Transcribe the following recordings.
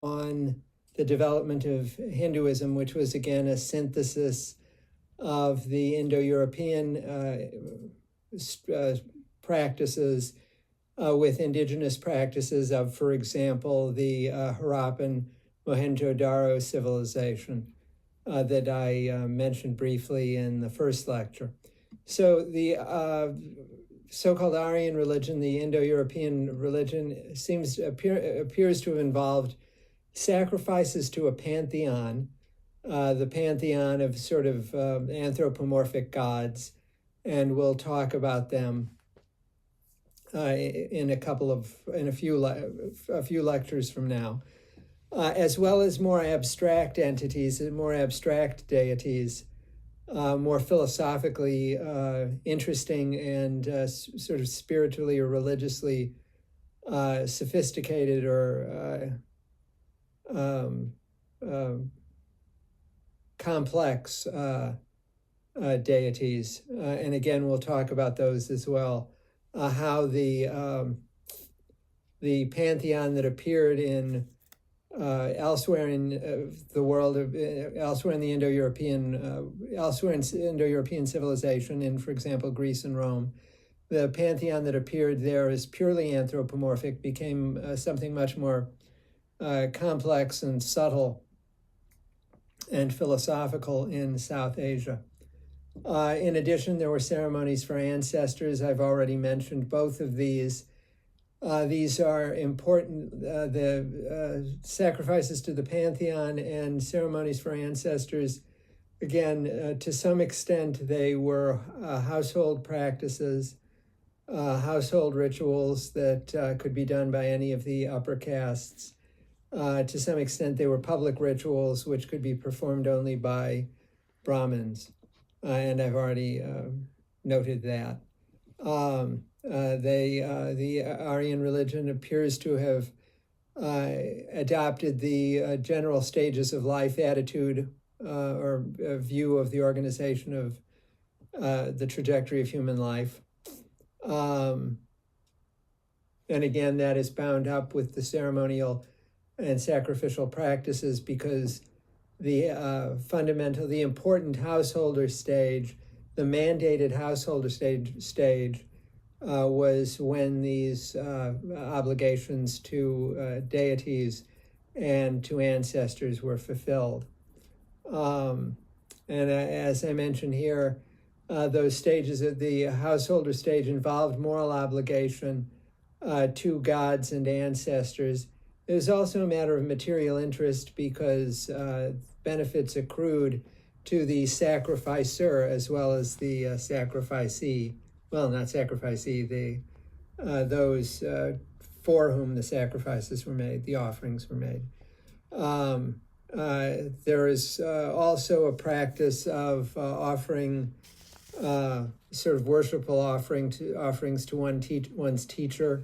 on the development of Hinduism, which was again a synthesis of the Indo-European practices with indigenous practices of, for example, the Harappan Mohenjo-Daro civilization that I mentioned briefly in the first lecture. So the so-called Aryan religion, the Indo-European religion, appears to have involved sacrifices to a pantheon, the pantheon of sort of anthropomorphic gods, and we'll talk about them in a few lectures from now, as well as more abstract entities, more abstract deities, more philosophically interesting and sort of spiritually or religiously sophisticated or complex deities. And again, we'll talk about those as well. How the pantheon that appeared in elsewhere in the world, elsewhere in the Indo-European civilization, in, for example, Greece and Rome, the pantheon that appeared there as purely anthropomorphic became something much more complex and subtle and philosophical in South Asia. In addition, there were ceremonies for ancestors. I've already mentioned both of these. These are important, the sacrifices to the pantheon and ceremonies for ancestors. Again, to some extent, they were household practices, household rituals that could be done by any of the upper castes. To some extent, they were public rituals which could be performed only by Brahmins. And I've already noted that. The Aryan religion appears to have adopted the general stages of life attitude or view of the organization of the trajectory of human life. And again, that is bound up with the ceremonial and sacrificial practices because the the important householder stage, the mandated householder stage was when these obligations to deities and to ancestors were fulfilled. And as I mentioned here, those stages of the householder stage involved moral obligation to gods and ancestors. It was also a matter of material interest because benefits accrued to the sacrificer as well as the sacrificee. Well, not sacrificee, those for whom the sacrifices were made, the offerings were made. There is also a practice of offering sort of worshipful offerings to one's teacher,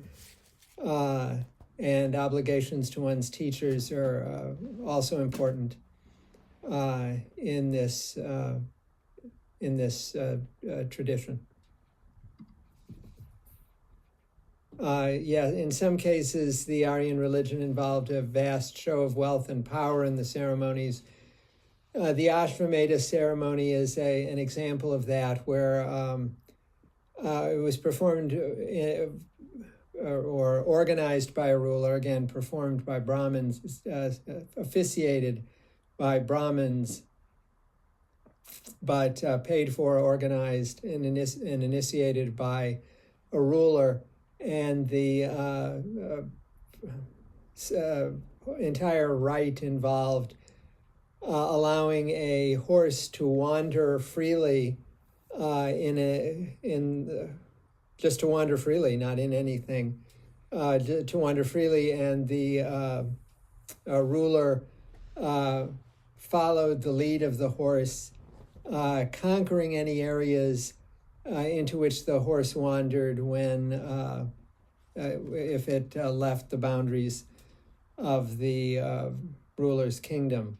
and obligations to one's teachers are also important in this tradition. In some cases, the Aryan religion involved a vast show of wealth and power in the ceremonies. The Ashvamedha ceremony is an example of that, where it was performed or organized by a ruler, again, performed by Brahmins, officiated by Brahmins, but paid for, organized, and initiated by a ruler. And the entire rite involved allowing a horse to wander freely just to wander freely, not in anything, to wander freely, and the ruler followed the lead of the horse, conquering any areas into which the horse wandered when, if it left the boundaries of the ruler's kingdom.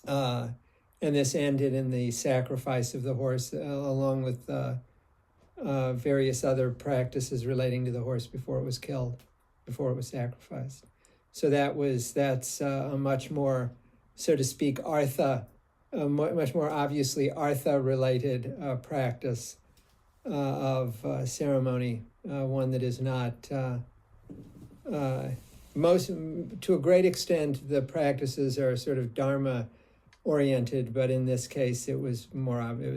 And this ended in the sacrifice of the horse, along with various other practices relating to the horse before it was killed, before it was sacrificed. So that's a much more, so to speak, much more obviously artha-related practice of ceremony, one that is not to a great extent the practices are sort of dharma oriented, but in this case it was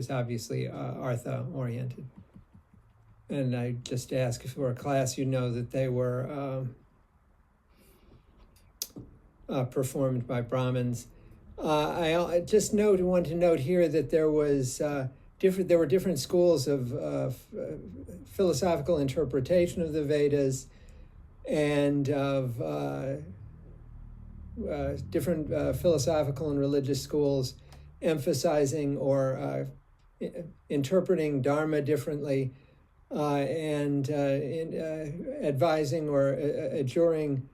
obviously artha oriented. And I just ask, if it were a class, you know that they were performed by Brahmins. I just want to note here that there were different schools of philosophical interpretation of the Vedas, and of different philosophical and religious schools emphasizing or interpreting Dharma differently, and advising or adjuring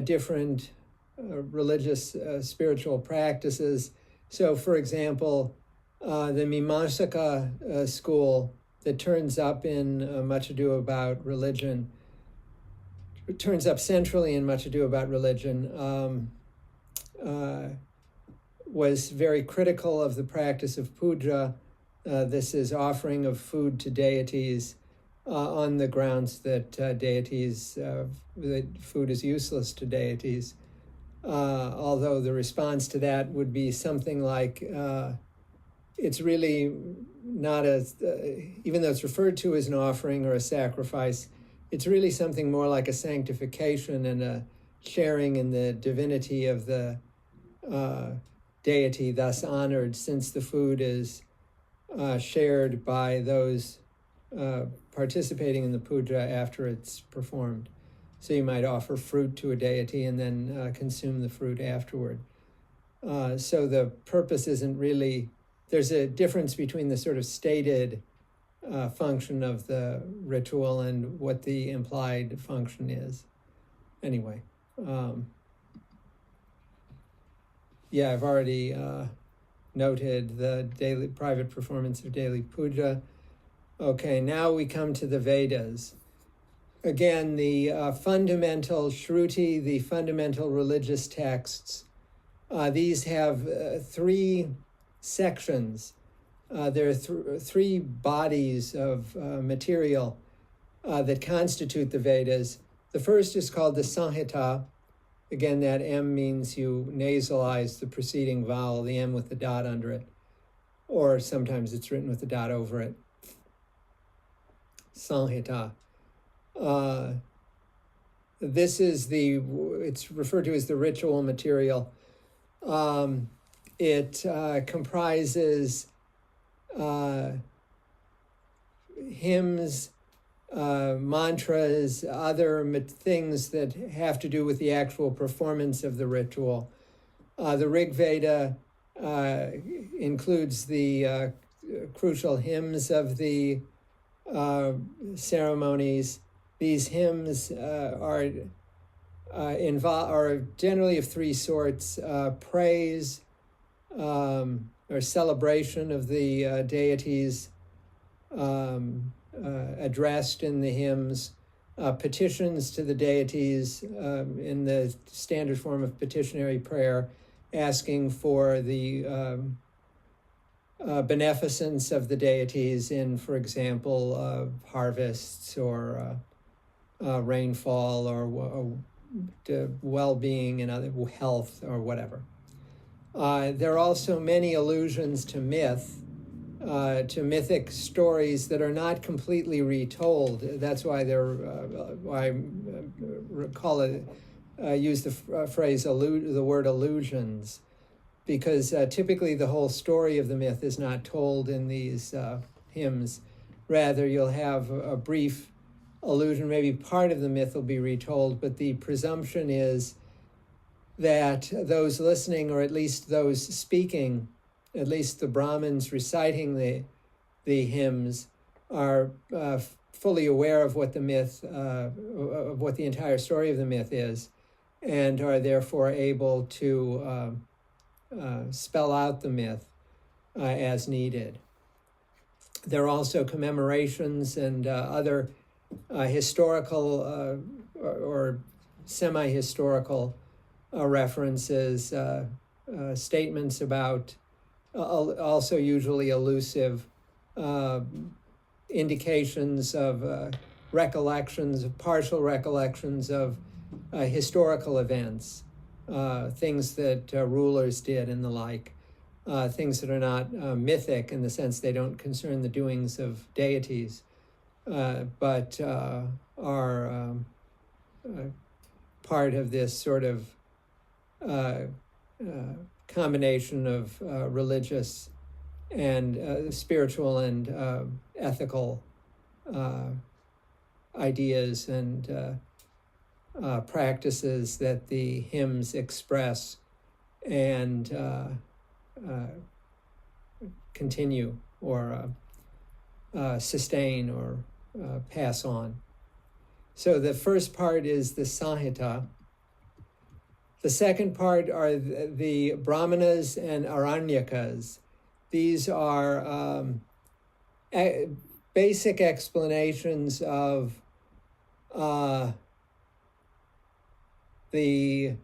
different religious spiritual practices. So, for example, the Mimamsaka school that turns up in Much Ado About Religion, turns up centrally in Much Ado About Religion, was very critical of the practice of puja. This is offering of food to deities on the grounds that that food is useless to deities. Although the response to that would be something like, it's really not even though it's referred to as an offering or a sacrifice, it's really something more like a sanctification and a sharing in the divinity of the deity, thus honored, since the food is shared by those participating in the puja after it's performed. So you might offer fruit to a deity and then consume the fruit afterward. So the purpose isn't really, there's a difference between the sort of stated function of the ritual and what the implied function is. Anyway, I've already noted the daily private performance of daily puja. Okay, now we come to the Vedas. Again, the fundamental Shruti, the fundamental religious texts, these have three sections. There are three bodies of material that constitute the Vedas. The first is called the Samkhya. Again, that M means you nasalize the preceding vowel, the M with the dot under it, or sometimes it's written with the dot over it. Samkhya. This is it's referred to as the ritual material. It comprises hymns, mantras, other things that have to do with the actual performance of the ritual. The Rig Veda includes the crucial hymns of the ceremonies. These hymns are generally of three sorts: praise, or celebration of the deities addressed in the hymns, petitions to the deities in the standard form of petitionary prayer, asking for the beneficence of the deities in, for example, harvests or rainfall or well-being and other health or whatever. There are also many allusions to myth, to mythic stories that are not completely retold. That's why I use the phrase the word allusions, because typically the whole story of the myth is not told in these hymns. Rather, you'll have a brief allusion, maybe part of the myth will be retold, but the presumption is that those listening, or at least those speaking, at least the Brahmins reciting the hymns, are fully aware of what the myth, of what the entire story of the myth is, and are therefore able to spell out the myth as needed. There are also commemorations and other historical or semi-historical references, statements about also usually elusive indications of recollections, partial recollections of historical events, things that rulers did and the like, things that are not mythic in the sense they don't concern the doings of deities, but are part of this sort of combination of religious and spiritual and ethical ideas and practices that the hymns express and continue or sustain or pass on. So the first part is the Samkhya. The second part are the Brahmanas and Aranyakas. These are basic explanations of the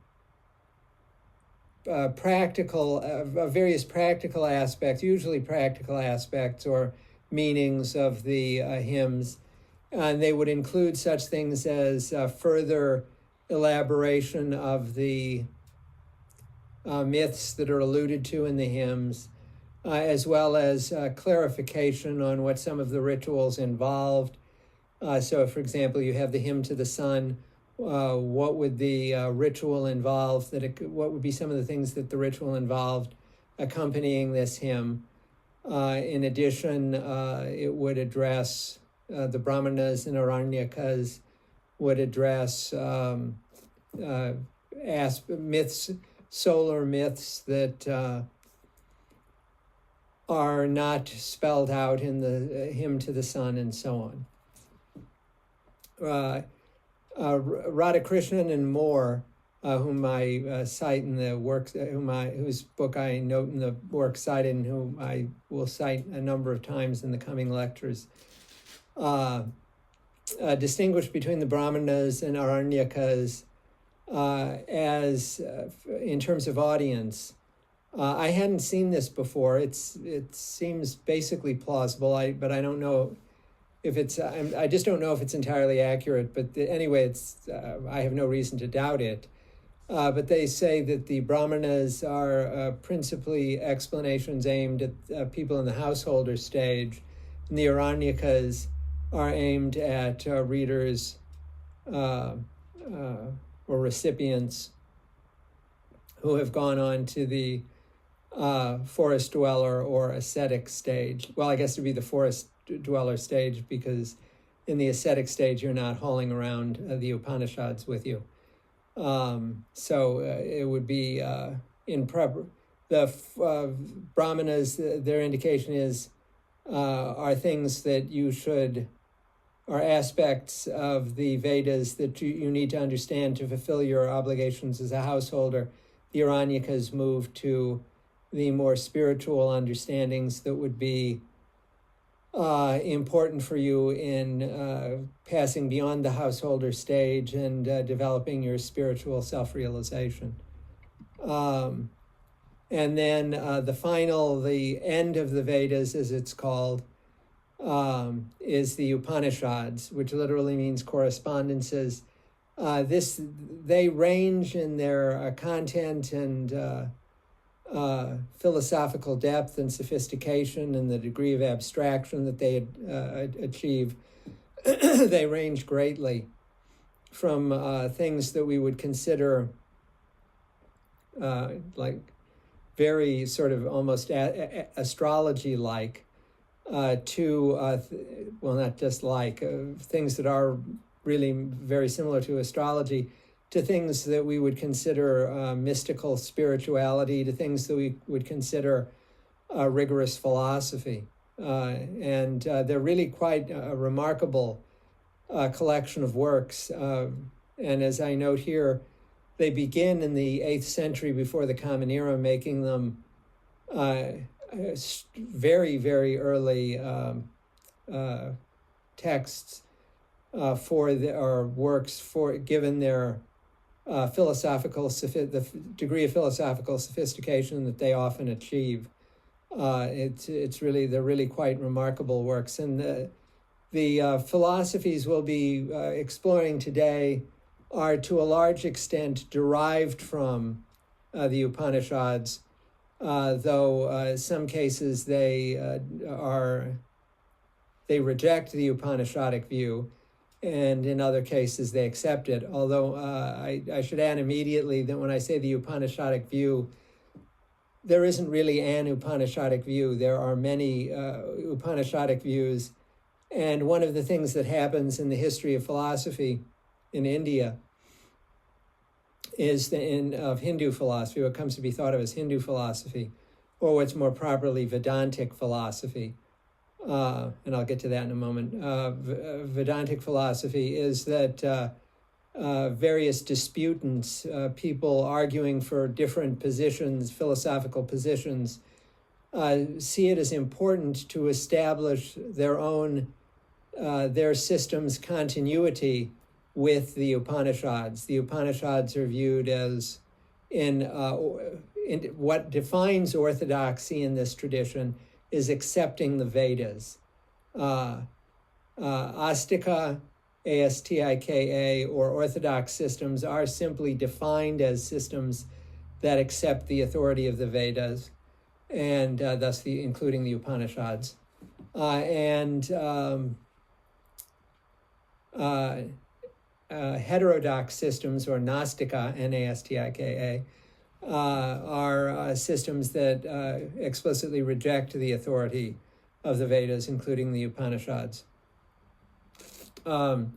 various practical aspects, usually practical aspects or meanings of the hymns. And they would include such things as further elaboration of the myths that are alluded to in the hymns, as well as clarification on what some of the rituals involved. So, for example, you have the hymn to the sun. What would the ritual involve? What would be some of the things that the ritual involved accompanying this hymn? In addition, it would address the Brahmanas and Aranyakas would address myths, solar myths that are not spelled out in the hymn to the sun, and so on. Radhakrishnan and Moore, whom I cite in the works, whose book I note in the work cited, and whom I will cite a number of times in the coming lectures, distinguish between the Brahmanas and Aranyakas as in terms of audience. I hadn't seen this before. It seems basically plausible, but I don't know if it's. I just don't know if it's entirely accurate. But anyway, I have no reason to doubt it. But they say that the Brahmanas are principally explanations aimed at people in the householder stage, and the Aranyakas are aimed at readers or recipients who have gone on to the forest dweller or ascetic stage. Well, I guess it would be the forest dweller stage, because in the ascetic stage you're not hauling around the Upanishads with you. So it would be the Brahmanas, their indication is are things that you should, are aspects of the Vedas that you need to understand to fulfill your obligations as a householder. The Aranyakas move to the more spiritual understandings that would be important for you in passing beyond the householder stage and developing your spiritual self-realization. And then the end of the Vedas, as it's called, is the Upanishads, which literally means correspondences. They range in their content and philosophical depth and sophistication and the degree of abstraction that they achieve. They range greatly from things that we would consider like very sort of almost astrology-like to, well, not just like, things that are really very similar to astrology, to things that we would consider mystical spirituality, to things that we would consider rigorous philosophy. And they're really quite a remarkable collection of works. And as I note here, they begin in the 8th century before the Common Era, making them very, very early texts or works given their the degree of philosophical sophistication that they often achieve. They're really quite remarkable works, and the philosophies we'll be exploring today are to a large extent derived from the Upanishads, though in some cases they reject the Upanishadic view, and in other cases they accept it. Although I should add immediately that when I say the Upanishadic view, there isn't really an Upanishadic view. There are many Upanishadic views, and one of the things that happens in the history of philosophy in India is of Hindu philosophy, what comes to be thought of as Hindu philosophy, or what's more properly Vedantic philosophy. And I'll get to that in a moment. Vedantic philosophy is that various disputants, people arguing for different positions, philosophical positions, see it as important to establish their system's continuity with the Upanishads. The Upanishads are viewed as in what defines orthodoxy in this tradition is accepting the Vedas. Astika, A-S-T-I-K-A, or Orthodox systems are simply defined as systems that accept the authority of the Vedas, and thus including the Upanishads. Heterodox systems, or Nastika, N-A-S-T-I-K-A, are systems that explicitly reject the authority of the Vedas, including the Upanishads. And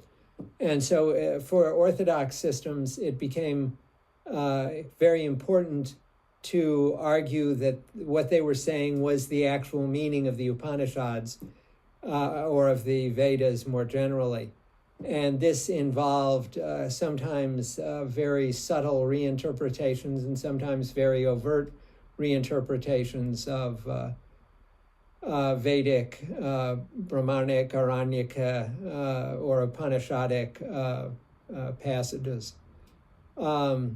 so for Orthodox systems, it became very important to argue that what they were saying was the actual meaning of the Upanishads, or of the Vedas more generally. And this involved sometimes very subtle reinterpretations and sometimes very overt reinterpretations of Vedic, Brahmanic, Aranyaka, or Upanishadic passages. But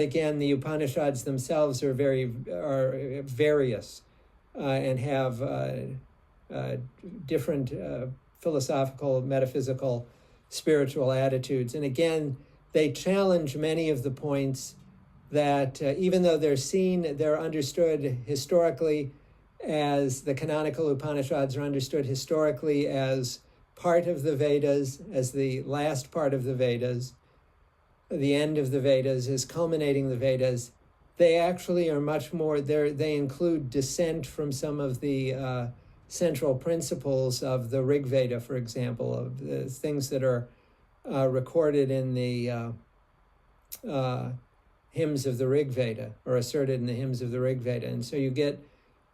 again, the Upanishads themselves are various and have different philosophical, metaphysical, spiritual attitudes. And again, they challenge many of the points that even though they're understood historically as the canonical Upanishads are understood historically as part of the Vedas, as the last part of the Vedas, the end of the Vedas, is culminating the Vedas, they actually are much more, they include dissent from some of the central principles of the Rig Veda, for example, of the things that are recorded in the hymns of the Rig Veda, or asserted in the hymns of the Rig Veda. And so you get,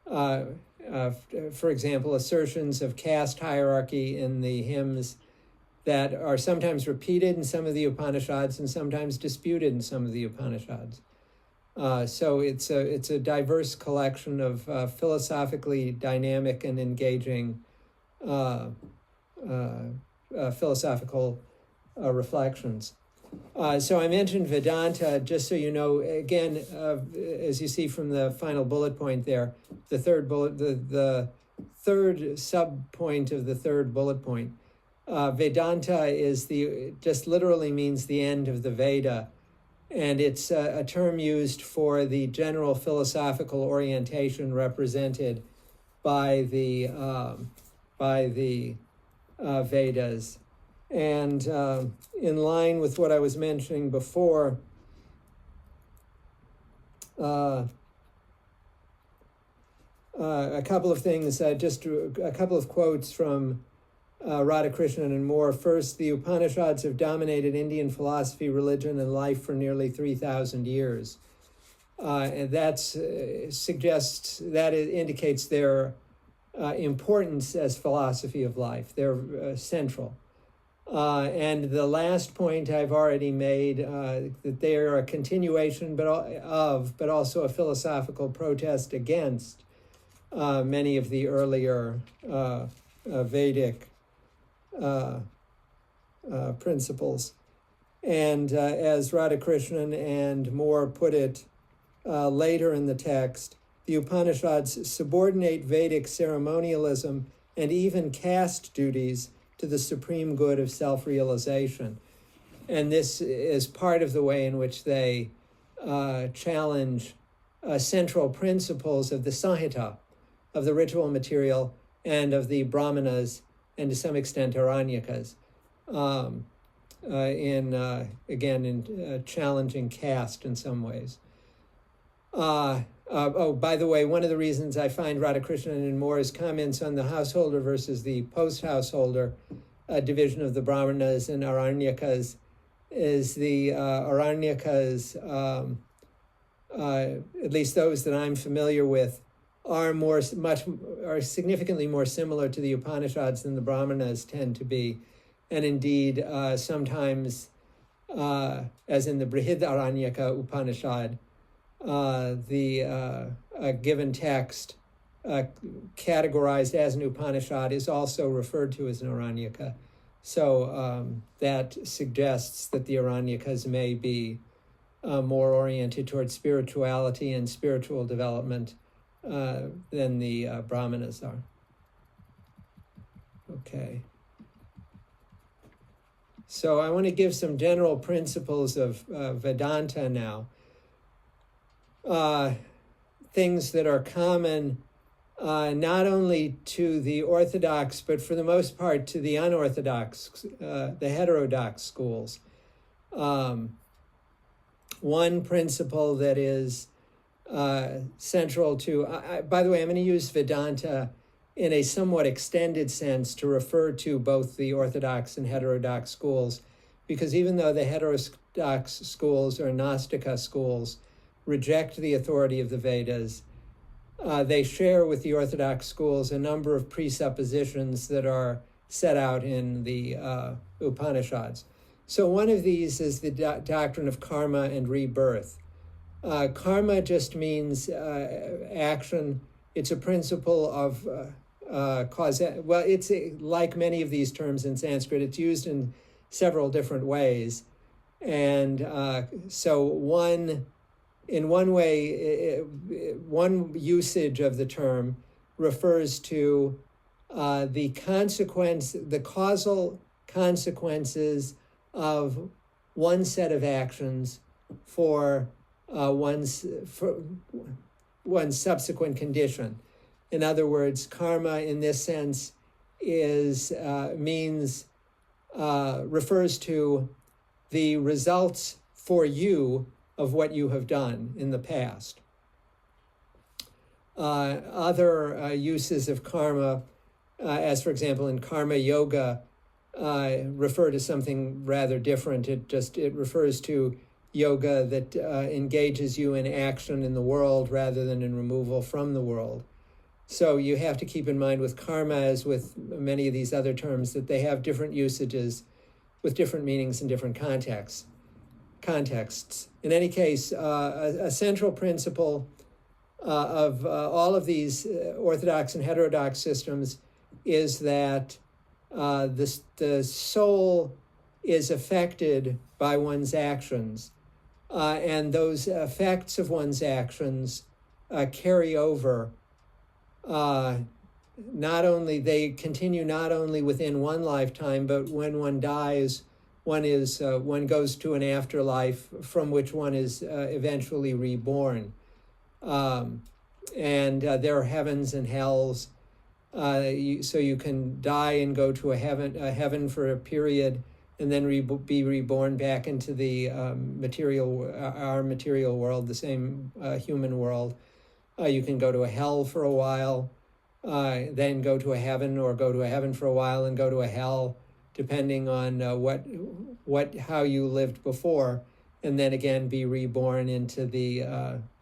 for example, assertions of caste hierarchy in the hymns that are sometimes repeated in some of the Upanishads and sometimes disputed in some of the Upanishads. So it's a diverse collection of philosophically dynamic and engaging philosophical reflections. So I mentioned Vedanta, just so you know, again, as you see from the final bullet point there, the third sub-point of the third bullet point. Vedanta just literally means the end of the Veda. And it's a term used for the general philosophical orientation represented by the Vedas. And in line with what I was mentioning before, a couple of things, just a couple of quotes from Radhakrishnan and more. First, the Upanishads have dominated Indian philosophy, religion, and life for nearly 3,000 years. And that indicates their importance as philosophy of life. They're central. And the last point I've already made, that they are a continuation but also a philosophical protest against many of the earlier Vedic principles. And as Radhakrishnan and more put it later in the text, the Upanishads subordinate Vedic ceremonialism and even caste duties to the supreme good of self-realization. And this is part of the way in which they challenge central principles of the Samkhya, of the ritual material, and of the Brahmanas, and to some extent Aranyakas, in challenging caste in some ways. By the way, one of the reasons I find Radhakrishnan and Moore's comments on the householder versus the post-householder division of the Brahmanas and Aranyakas is the Aranyakas, at least those that I'm familiar with, are significantly more similar to the Upanishads than the Brahmanas tend to be. And indeed, sometimes, as in the Brihadaranyaka Upanishad, the given text categorized as an Upanishad is also referred to as an Aranyaka. So that suggests that the Aranyakas may be more oriented towards spirituality and spiritual development than the Brahmanas are. Okay. So I want to give some general principles of Vedanta now. Things that are common not only to the Orthodox, but for the most part to the unorthodox, the heterodox schools. One principle that is central to, by the way, I'm going to use Vedanta in a somewhat extended sense to refer to both the Orthodox and heterodox schools, because even though the heterodox schools or Gnostica schools reject the authority of the Vedas, they share with the Orthodox schools a number of presuppositions that are set out in the Upanishads. So one of these is the doctrine of karma and rebirth. Karma just means action. It's a principle of cause. Well, it's like many of these terms in Sanskrit, it's used in several different ways. And so in one way, one usage of the term refers to the causal consequences of one set of actions for one's subsequent condition. In other words, karma in this sense refers to the results for you of what you have done in the past. Other uses of karma, as for example in karma yoga, refer to something rather different. It refers to yoga that engages you in action in the world rather than in removal from the world. So you have to keep in mind with karma, as with many of these other terms, that they have different usages with different meanings in different contexts. In any case, a central principle of all of these Orthodox and heterodox systems is that the soul is affected by one's actions, and those effects of one's actions carry over. They continue not only within one lifetime, but when one dies, one goes to an afterlife from which one is eventually reborn. And there are heavens and hells. So you can die and go to a heaven for a period, and then be reborn back into the our material world, the same human world. You can go to a hell for a while, then go to a heaven, or go to a heaven for a while and go to a hell, depending on how you lived before, and then again be reborn into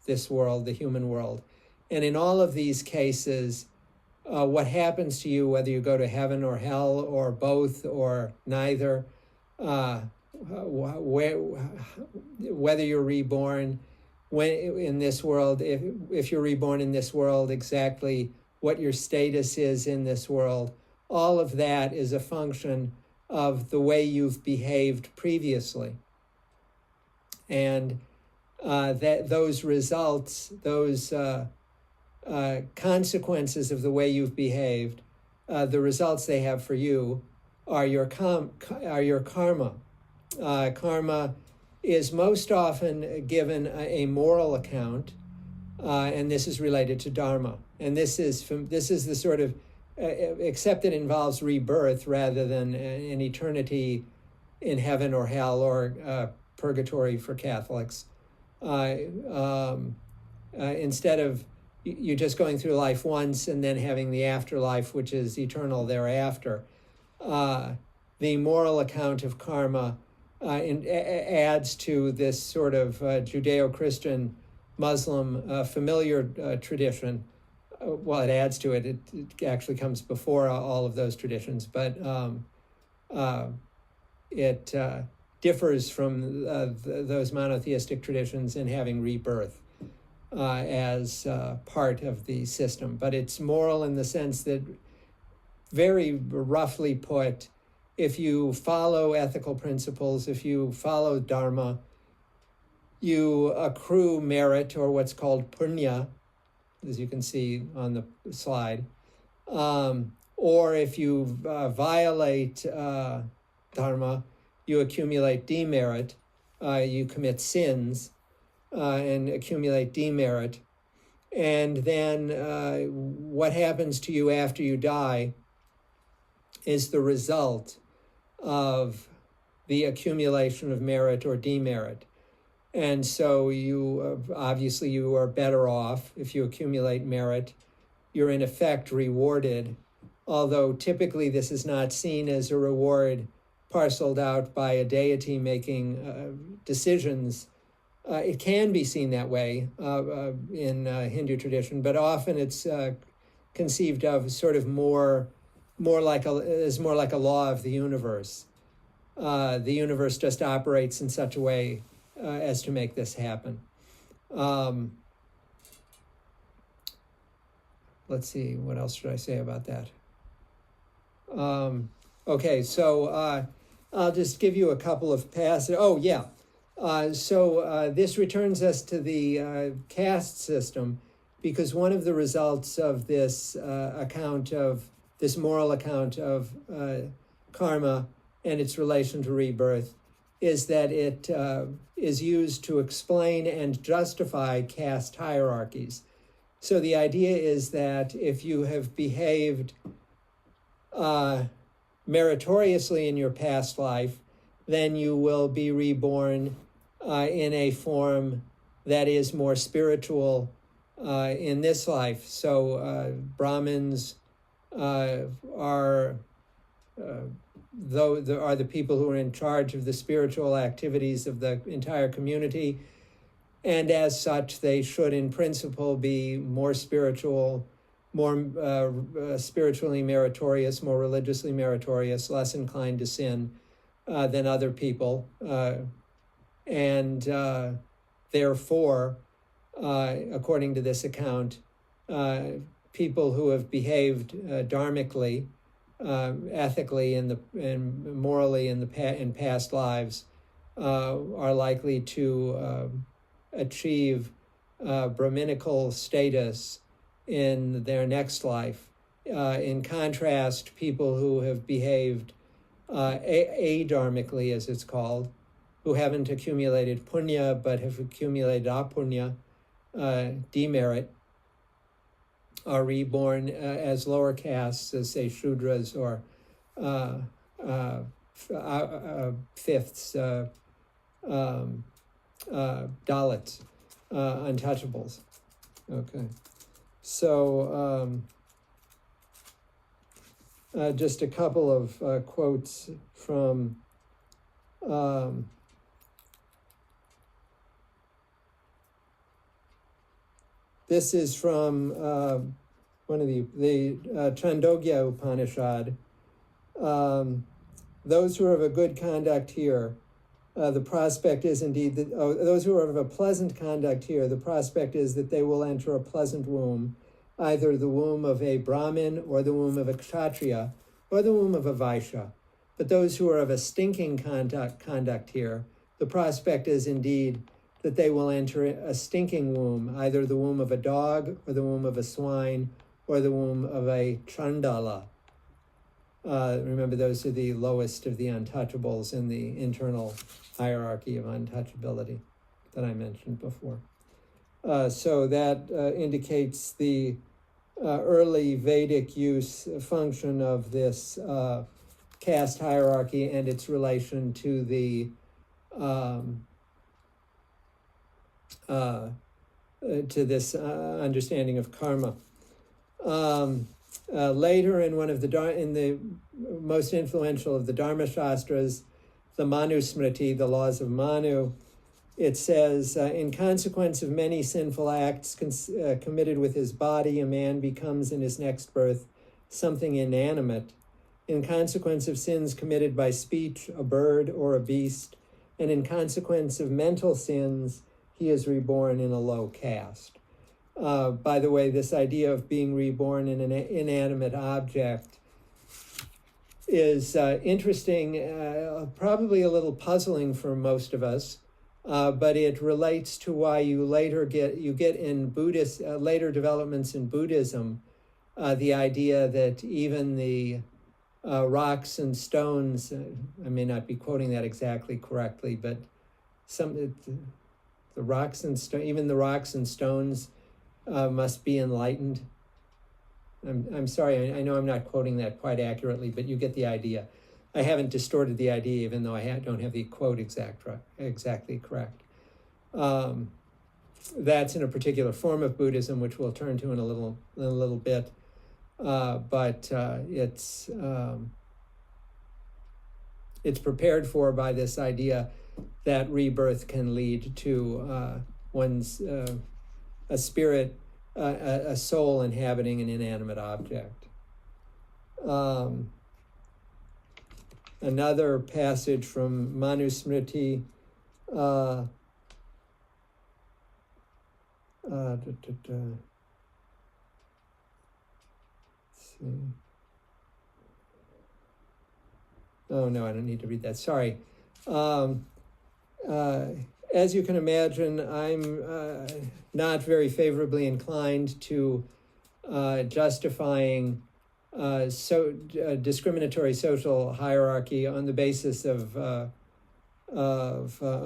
this world, the human world. And in all of these cases, what happens to you, whether you go to heaven or hell or both or neither, whether you're reborn in this world, if you're reborn in this world, exactly what your status is in this world, all of that is a function of the way you've behaved previously. and that those results, those consequences of the way you've behaved, the results they have for you are your karma. Karma is most often given a moral account, and this is related to dharma. And this is the sort of, except it involves rebirth rather than an eternity in heaven or hell or purgatory for Catholics. Instead of you just going through life once and then having the afterlife, which is eternal thereafter, the moral account of karma adds to this sort of Judeo-Christian Muslim familiar tradition. Well, it adds to it. It actually comes before all of those traditions, but it differs from those monotheistic traditions in having rebirth as part of the system. But it's moral in the sense that, very roughly put, if you follow ethical principles, if you follow dharma, you accrue merit, or what's called punya, as you can see on the slide. Or if you violate dharma, you accumulate demerit. You commit sins and accumulate demerit. And then what happens to you after you die is the result of the accumulation of merit or demerit. And so you obviously you are better off if you accumulate merit. You're in effect rewarded, although typically this is not seen as a reward parceled out by a deity making decisions. It can be seen that way in Hindu tradition, but often it's conceived of sort of more like a law of the universe. The universe just operates in such a way as to make this happen. Let's see, what else should I say about that? Okay, so I'll just give you a couple of passages. Oh, yeah. So this returns us to the caste system, because one of the results of this this moral account of karma and its relation to rebirth is that it is used to explain and justify caste hierarchies. So the idea is that if you have behaved meritoriously in your past life, then you will be reborn in a form that is more spiritual in this life. So Brahmins are the people who are in charge of the spiritual activities of the entire community, and as such they should in principle be more spiritual, more spiritually meritorious, more religiously meritorious, less inclined to sin than other people, and therefore, according to this account, people who have behaved dharmically, ethically and morally in past lives are likely to achieve Brahminical status in their next life. In contrast, people who have behaved adharmically, as it's called, who haven't accumulated punya but have accumulated apunya, demerit, are reborn as lower castes, as say Shudras or fifths, Dalits, untouchables. Okay, so just a couple of quotes from this is from one of the Chandogya Upanishad. Those who are of a good conduct here, the prospect is indeed that those who are of a pleasant conduct here, the prospect is that they will enter a pleasant womb, either the womb of a Brahmin or the womb of a Kshatriya or the womb of a Vaishya. But those who are of a stinking conduct here, the prospect is indeed that they will enter a stinking womb, either the womb of a dog or the womb of a swine or the womb of a chandala. Remember, those are the lowest of the untouchables in the internal hierarchy of untouchability that I mentioned before. So that indicates the early Vedic function of this caste hierarchy and its relation to the to this understanding of karma. Later, in one of the most influential of the Dharma Shastras, the Manu Smriti, the laws of Manu, it says, in consequence of many sinful acts committed with his body, a man becomes in his next birth something inanimate. In consequence of sins committed by speech, a bird or a beast, and in consequence of mental sins, he is reborn in a low caste. By the way, this idea of being reborn in an inanimate object is interesting, probably a little puzzling for most of us, but it relates to why you get in Buddhist later developments in Buddhism, the idea that even the rocks and stones, I may not be quoting that exactly correctly, but the rocks and stones must be enlightened. I'm sorry, I know I'm not quoting that quite accurately, but you get the idea. I haven't distorted the idea, even though I don't have the quote exactly correct. That's in a particular form of Buddhism, which we'll turn to in a little bit. But it's prepared for by this idea that rebirth can lead to one's a spirit, a soul inhabiting an inanimate object. Another passage from Manu Smriti. Oh, no, I don't need to read that. Sorry. As you can imagine, I'm not very favorably inclined to justifying discriminatory social hierarchy on the basis of a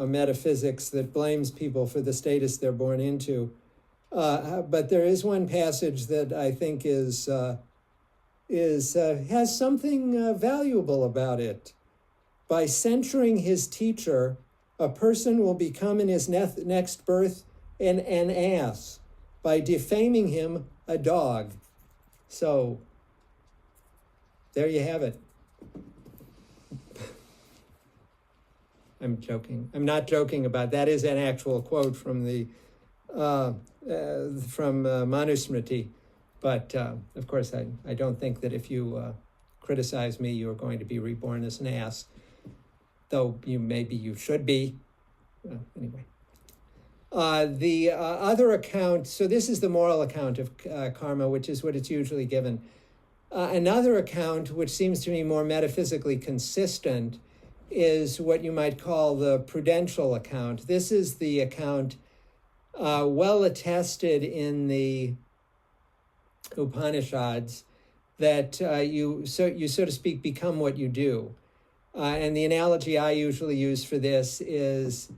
metaphysics that blames people for the status they're born into. But there is one passage that I think has something valuable about it. By censuring his teacher, a person will become in his next birth an ass. By defaming him, a dog. So, there you have it. I'm joking. I'm not joking about that. Is an actual quote from the Manu Smriti. But of course, I don't think that if you criticize me, you're going to be reborn as an ass. Though maybe you should be. Anyway. The other account, so this is the moral account of karma, which is what it's usually given. Another account, which seems to me more metaphysically consistent, is what you might call the prudential account. This is the account well attested in the Upanishads that you so to speak become what you do. And the analogy I usually use for this is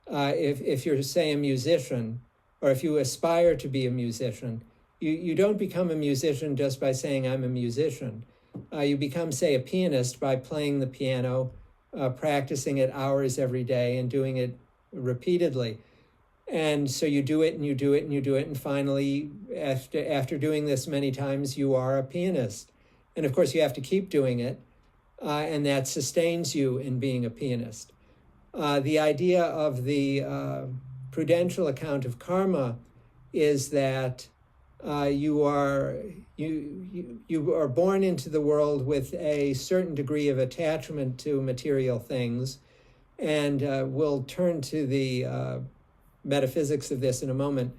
if you're, say, a musician, or if you aspire to be a musician, you don't become a musician just by saying, I'm a musician. You become, say, a pianist by playing the piano, practicing it hours every day and doing it repeatedly. And so you do it and you do it and you do it. And finally, after doing this many times, you are a pianist. And of course, you have to keep doing it. And that sustains you in being a pianist. The idea of the prudential account of karma is that you are born into the world with a certain degree of attachment to material things, and we'll turn to the metaphysics of this in a moment.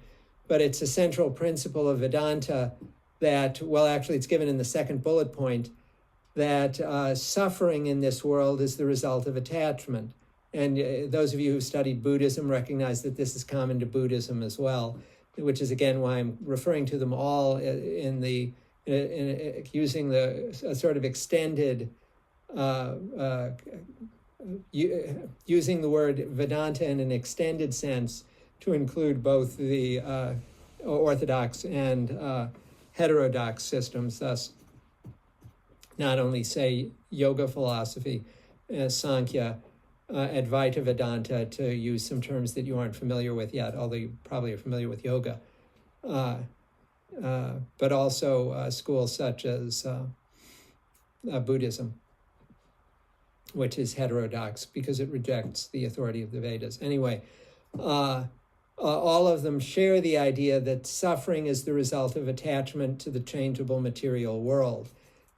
But it's a central principle of Vedanta that, well, actually, it's given in the second bullet point, that suffering in this world is the result of attachment. and those of you who studied Buddhism recognize that this is common to Buddhism as well, which is again why I'm referring to them all in using a sort of extended, using the word Vedanta in an extended sense to include both the orthodox and heterodox systems, thus not only, say, yoga philosophy, Samkhya, Advaita Vedanta, to use some terms that you aren't familiar with yet, although you probably are familiar with yoga, but also schools such as Buddhism, which is heterodox because it rejects the authority of the Vedas. Anyway, all of them share the idea that suffering is the result of attachment to the changeable material world,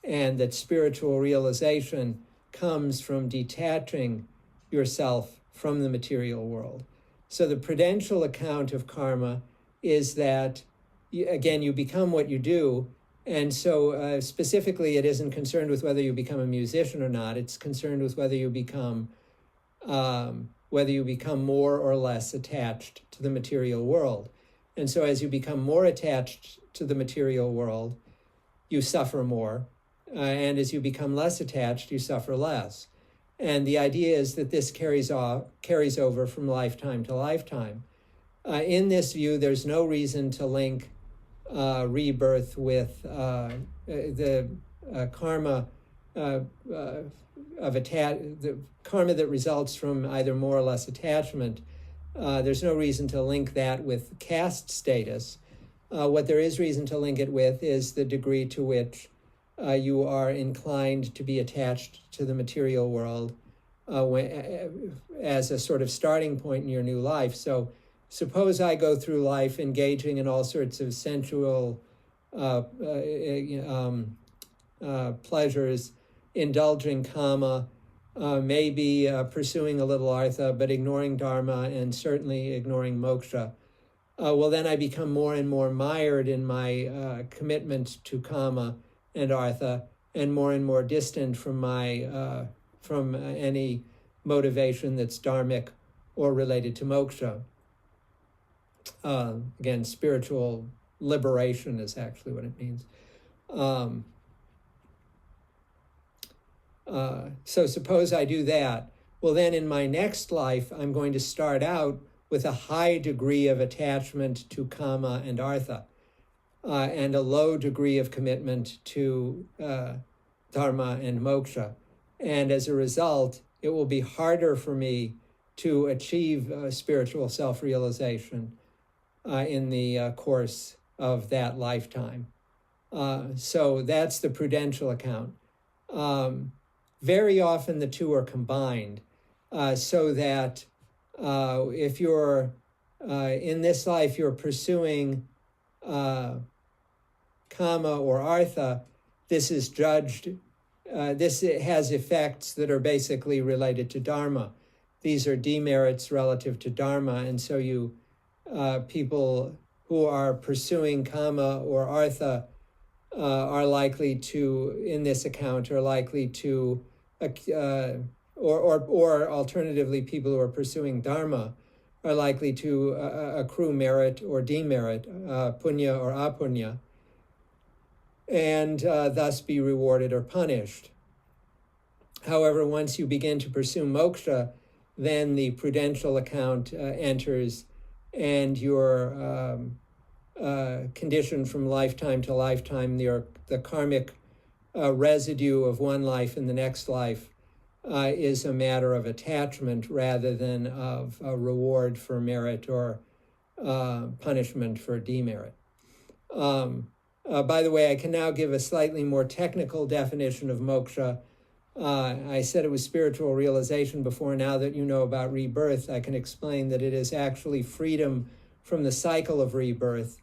and that spiritual realization comes from detaching yourself from the material world. So the prudential account of karma is that, again, you become what you do. And so specifically, it isn't concerned with whether you become a musician or not. It's concerned with whether you become more or less attached to the material world. And so as you become more attached to the material world, you suffer more. And as you become less attached, you suffer less. And the idea is that this carries over from lifetime to lifetime. In this view, there's no reason to link rebirth with the karma the karma that results from either more or less attachment. There's no reason to link that with caste status. What there is reason to link it with is the degree to which you are inclined to be attached to the material world as a sort of starting point in your new life. So suppose I go through life engaging in all sorts of sensual pleasures, indulging kama, maybe pursuing a little artha, but ignoring dharma and certainly ignoring moksha. Well, then I become more and more mired in my commitment to kama and artha, and more distant from my from any motivation that's dharmic or related to moksha. Again, spiritual liberation is actually what it means. So suppose I do that. Well, then in my next life, I'm going to start out with a high degree of attachment to kama and artha, and a low degree of commitment to dharma and moksha. And as a result, it will be harder for me to achieve spiritual self-realization in the course of that lifetime. So that's the prudential account. Very often the two are combined, so that if you're in this life, you're pursuing kama or artha, this is judged, this has effects that are basically related to dharma. These are demerits relative to dharma, and so you people who are pursuing kama or artha are likely to, in this account, are likely to, or alternatively, people who are pursuing dharma are likely to accrue merit or demerit, punya or apunya, and thus be rewarded or punished. However, once you begin to pursue moksha, then the prudential account enters, and your condition from lifetime to lifetime, the karmic residue of one life in the next life is a matter of attachment rather than of a reward for merit or punishment for demerit. By the way, I can now give a slightly more technical definition of moksha. I said it was spiritual realization before. Now that you know about rebirth, I can explain that it is actually freedom from the cycle of rebirth.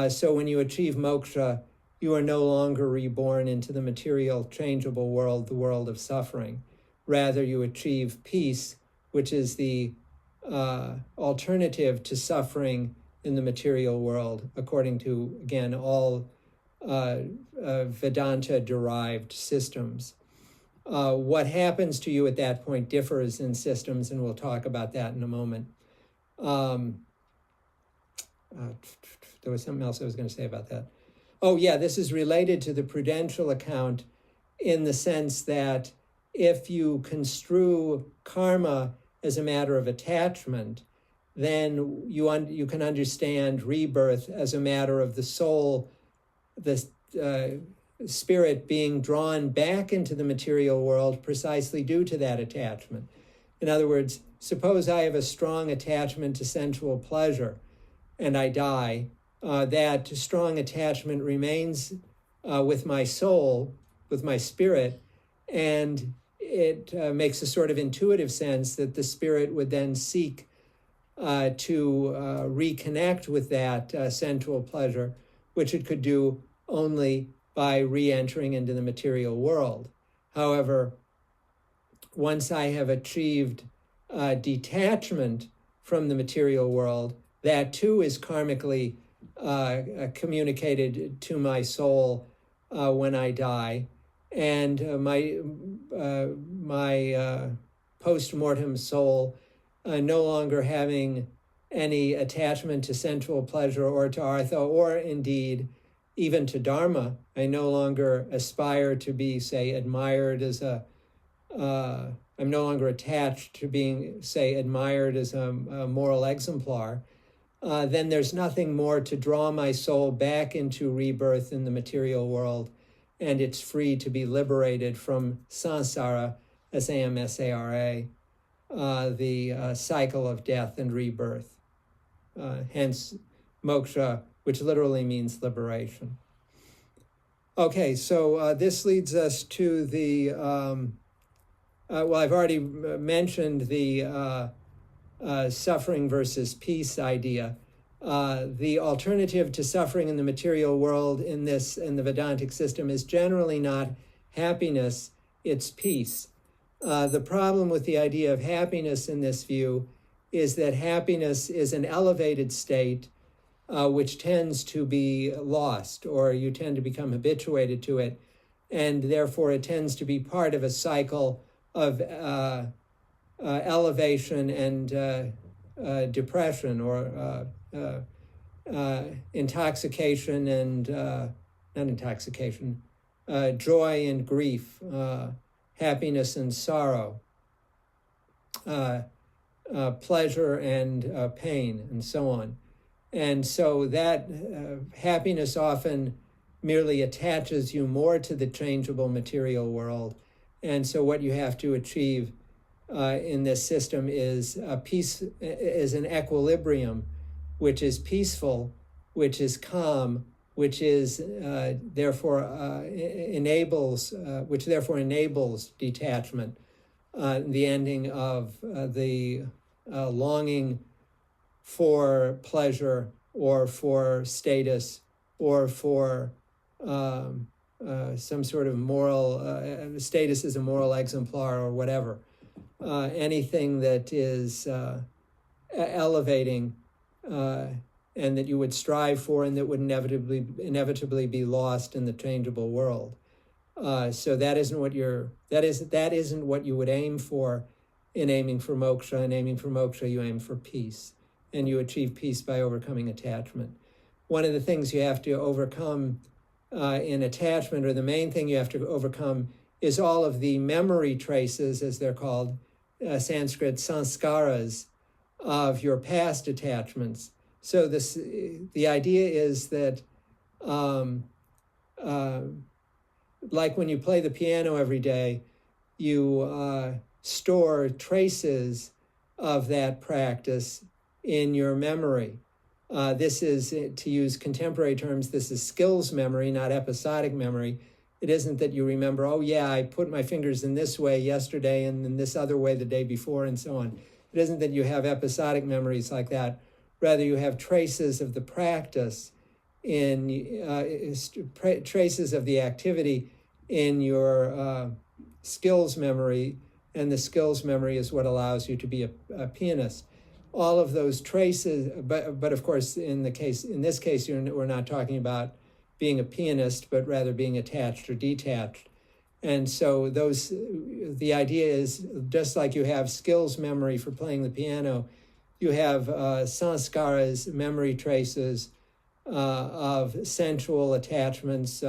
So when you achieve moksha, you are no longer reborn into the material, changeable world, the world of suffering. Rather, you achieve peace, which is the alternative to suffering in the material world, according to, again, all Vedanta-derived systems. What happens to you at that point differs in systems, and we'll talk about that in a moment. There was something else I was going to say about that. Oh, yeah, this is related to the prudential account in the sense that if you construe karma as a matter of attachment, then you can understand rebirth as a matter of the soul, the spirit being drawn back into the material world precisely due to that attachment. In other words, suppose I have a strong attachment to sensual pleasure and I die. That strong attachment remains with my soul, with my spirit, and it makes a sort of intuitive sense that the spirit would then seek to reconnect with that sensual pleasure, which it could do only by re-entering into the material world. However, once I have achieved detachment from the material world, that too is karmically communicated to my soul when I die, and my post-mortem soul no longer having any attachment to sensual pleasure or to artha, or indeed even to dharma. I no longer aspire to be, say, admired as I'm no longer attached to being, say, admired as a moral exemplar. Then there's nothing more to draw my soul back into rebirth in the material world, and it's free to be liberated from samsara, S-A-M-S-A-R-A, the cycle of death and rebirth. Hence, moksha, which literally means liberation. Okay, so this leads us to the, well, I've already mentioned the suffering versus peace idea. The alternative to suffering in the material world in the Vedantic system is generally not happiness, it's peace. The problem with the idea of happiness in this view is that happiness is an elevated state which tends to be lost, or you tend to become habituated to it, and therefore it tends to be part of a cycle of elevation and depression, or intoxication and, not intoxication, joy and grief, happiness and sorrow, pleasure and pain, and so on. And so that happiness often merely attaches you more to the changeable material world. And so what you have to achieve in this system is peace, is an equilibrium, which is peaceful, which is calm, which is therefore enables detachment, the ending of the longing for pleasure or for status or for some sort of moral status as a moral exemplar or whatever. Anything that is elevating and that you would strive for and that would inevitably be lost in the changeable world. So that isn't what you would aim for in aiming for moksha. In aiming for moksha, you aim for peace, and you achieve peace by overcoming attachment. One of the things you have to overcome in attachment, or the main thing you have to overcome, is all of the memory traces, as they're called, Sanskrit sanskaras, of your past attachments. So the idea is that like when you play the piano every day, you store traces of that practice in your memory. This is, to use contemporary terms, this is skills memory, not episodic memory. It isn't that you remember, oh yeah, I put my fingers in this way yesterday and in this other way the day before, and so on. It isn't that you have episodic memories like that. Rather, you have traces of the practice traces of the activity in your skills memory, and the skills memory is what allows you to be a pianist. All of those traces, but of course, in this case, we're not talking about being a pianist, but rather being attached or detached. And so the idea is, just like you have skills memory for playing the piano, you have sanskaras, memory traces of sensual attachments,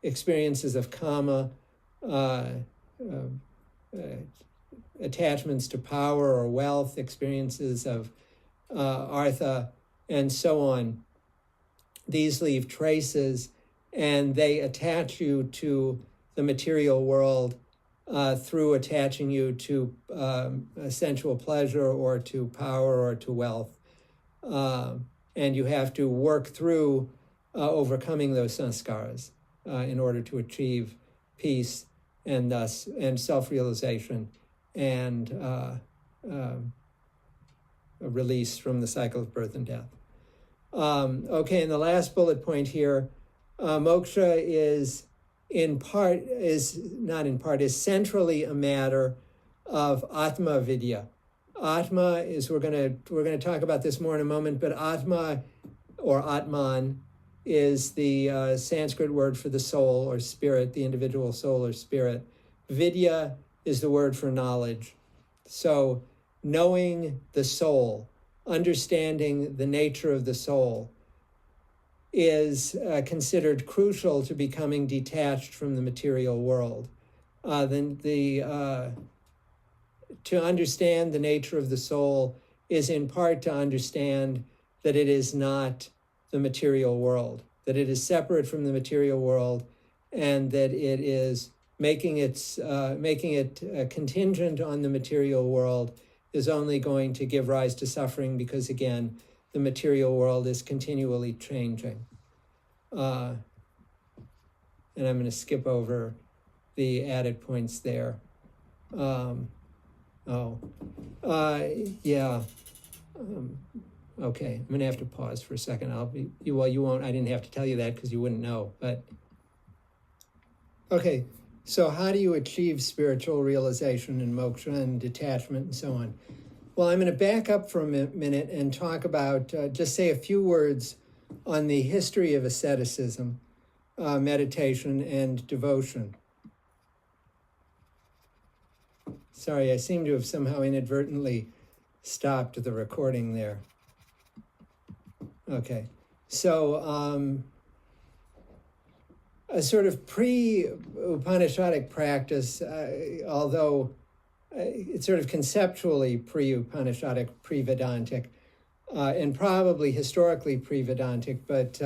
experiences of kama, attachments to power or wealth, experiences of artha, and so on. These leave traces, and they attach you to the material world through attaching you to sensual pleasure or to power or to wealth. And you have to work through overcoming those sanskaras in order to achieve peace and self-realization and a release from the cycle of birth and death. Okay, and the last bullet point here, moksha is centrally a matter of Atma Vidya. Atma is, we're gonna talk about this more in a moment, but Atma or Atman is the Sanskrit word for the soul or spirit, the individual soul or spirit. Vidya is the word for knowledge. So knowing the soul, understanding the nature of the soul, is considered crucial to becoming detached from the material world. To understand the nature of the soul is in part to understand that it is not the material world, that it is separate from the material world, and that it is making it contingent on the material world is only going to give rise to suffering, because again, the material world is continually changing. And I'm going to skip over the added points there. Okay, I'm going to have to pause for a second. You won't, I didn't have to tell you that because you wouldn't know, but okay. So how do you achieve spiritual realization and moksha and detachment and so on? Well, I'm going to back up for a minute and talk about, just say a few words on the history of asceticism, meditation, and devotion. Sorry, I seem to have somehow inadvertently stopped the recording there. Okay, so a sort of pre-Upanishadic practice, although it's sort of conceptually pre-Upanishadic, pre-Vedantic, and probably historically pre-Vedantic, but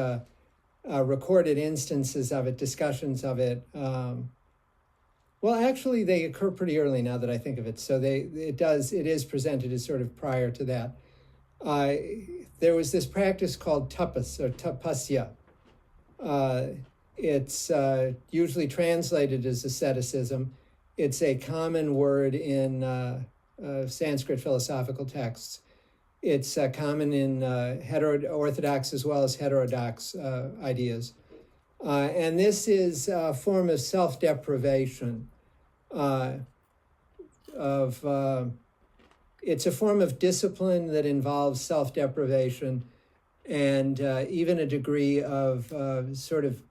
recorded instances of it, discussions of it. Well, actually, they occur pretty early now that I think of it. So it is presented as sort of prior to that. There was this practice called tapas or tapasya. It's usually translated as asceticism. It's a common word in Sanskrit philosophical texts. It's common in orthodox as well as heterodox ideas. And this is a form of self-deprivation. It's a form of discipline that involves self-deprivation and even a degree of sort of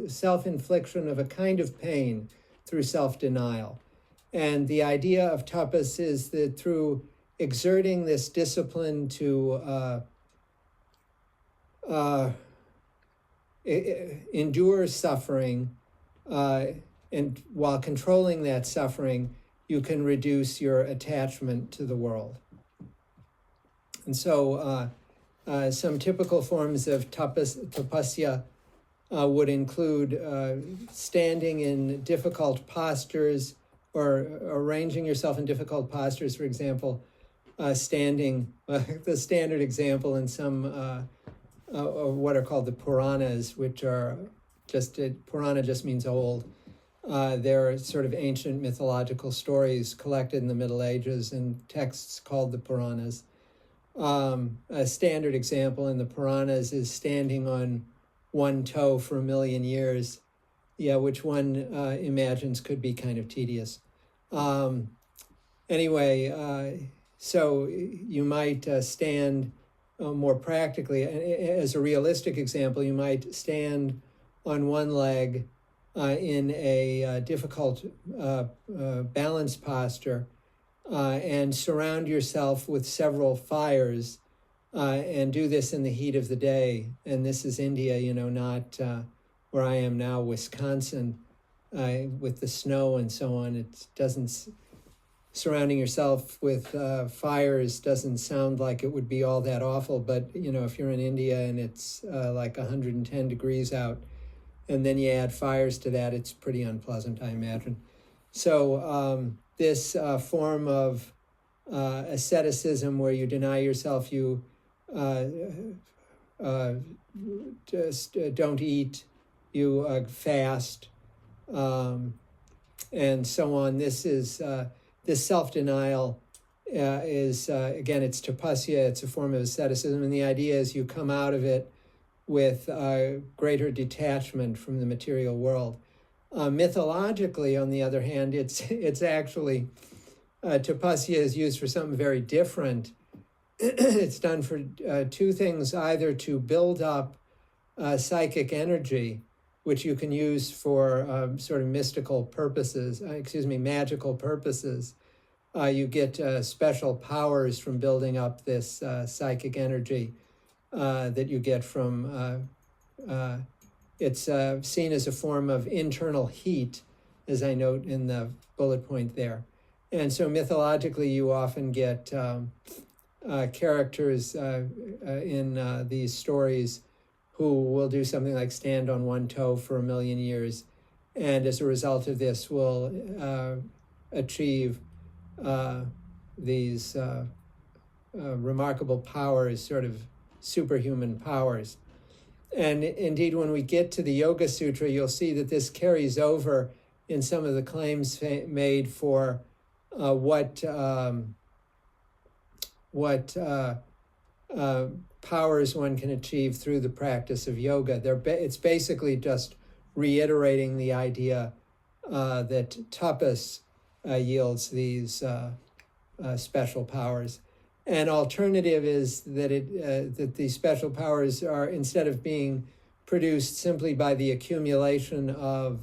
self-infliction of a kind of pain through self-denial. And the idea of tapas is that through exerting this discipline to endure suffering, and while controlling that suffering, you can reduce your attachment to the world. And so some typical forms of tapasya would include standing in difficult postures or arranging yourself in difficult postures. For example, standing, the standard example in some of what are called the Puranas, which are Purana just means old. They're sort of ancient mythological stories collected in the Middle Ages in texts called the Puranas. A standard example in the Puranas is standing on one toe for 1,000,000 years, which one imagines could be kind of tedious. Anyway, so you might stand more practically. As a realistic example, you might stand on one leg in a difficult balance posture, and surround yourself with several fires, and do this in the heat of the day. And this is India, not where I am now, Wisconsin, with the snow and so on. It doesn't, surrounding yourself with fires doesn't sound like it would be all that awful, but if you're in India and it's like 110 degrees out, and then you add fires to that, it's pretty unpleasant, I imagine. So this form of asceticism, where you deny yourself, you just don't eat, you fast, and so on. This is this self-denial is, again, it's tapasya, it's a form of asceticism, and the idea is you come out of it with greater detachment from the material world. Mythologically, on the other hand, it's actually, tapasya is used for something very different. It's done for two things: either to build up psychic energy, which you can use for sort of mystical purposes, magical purposes. You get special powers from building up this psychic energy that you get from, it's seen as a form of internal heat, as I note in the bullet point there. And so mythologically, you often get characters in these stories who will do something like stand on one toe for 1 million years, and as a result of this will achieve these remarkable powers, sort of superhuman powers. And indeed, when we get to the Yoga Sutra, you'll see that this carries over in some of the claims made for what powers one can achieve through the practice of yoga. It's basically just reiterating the idea that tapas yields these special powers. An alternative is that that these special powers are, instead of being produced simply by the accumulation of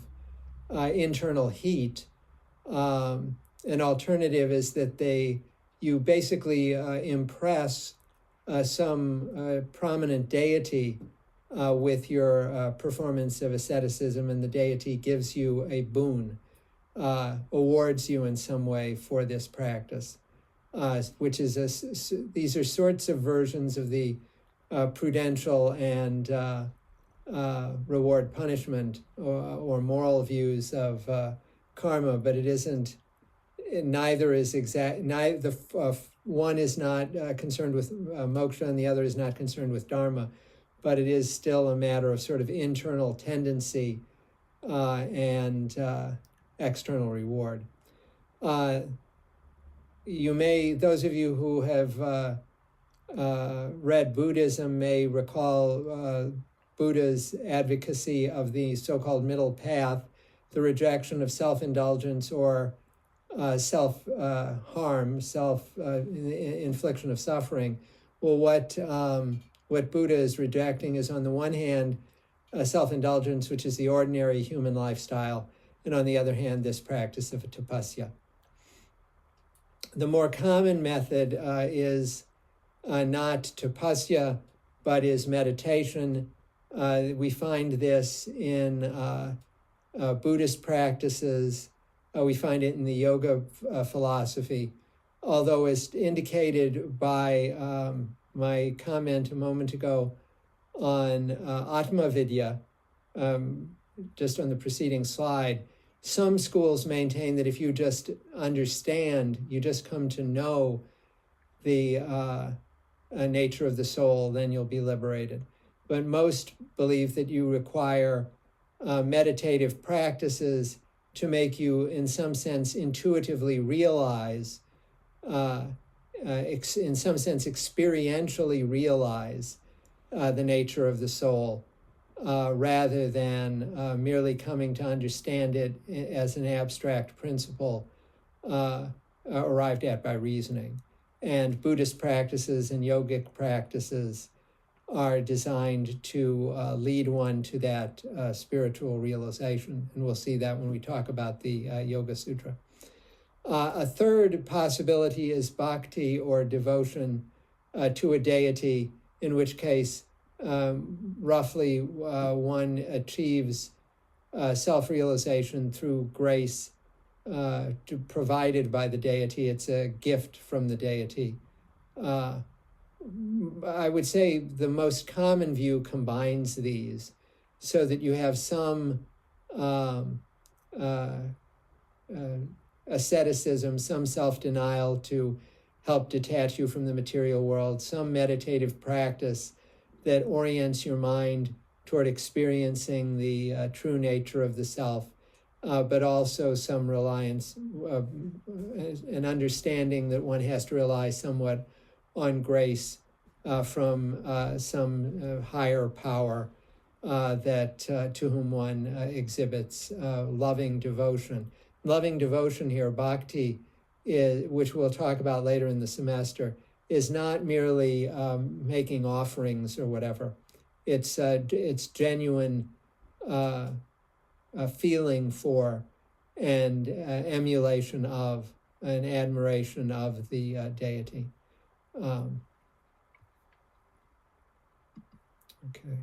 internal heat, an alternative is that you basically impress some prominent deity with your performance of asceticism, and the deity gives you a boon, awards you in some way for this practice, which is these are sorts of versions of the prudential and reward punishment or moral views of karma, but it isn't. Neither is exact. Neither one is not concerned with moksha, and the other is not concerned with dharma, but it is still a matter of sort of internal tendency and external reward. Those of you who have read Buddhism may recall Buddha's advocacy of the so-called middle path, the rejection of self-indulgence or self-harm, infliction of suffering. Well, what Buddha is rejecting is, on the one hand, self-indulgence, which is the ordinary human lifestyle, and on the other hand, this practice of tapasya. The more common method is not tapasya, but is meditation. We find this in Buddhist practices. We find it in the yoga philosophy, although as indicated by my comment a moment ago on Atma Vidya, just on the preceding slide, some schools maintain that if you just understand, you just come to know the nature of the soul, then you'll be liberated. But most believe that you require meditative practices to make you, in some sense, intuitively realize, in some sense, experientially realize the nature of the soul, rather than merely coming to understand it as an abstract principle arrived at by reasoning. And Buddhist practices and yogic practices are designed to lead one to that spiritual realization. And we'll see that when we talk about the Yoga Sutra. A third possibility is bhakti, or devotion to a deity, in which case roughly one achieves self-realization through grace provided by the deity. It's a gift from the deity. I would say the most common view combines these, so that you have some asceticism, some self-denial to help detach you from the material world, some meditative practice that orients your mind toward experiencing the true nature of the self, but also some reliance, an understanding that one has to rely somewhat on grace from some higher power that to whom one exhibits loving devotion. Loving devotion here, bhakti, which we'll talk about later in the semester, is not merely making offerings or whatever. It's genuine feeling for and emulation of and admiration of the deity. Okay.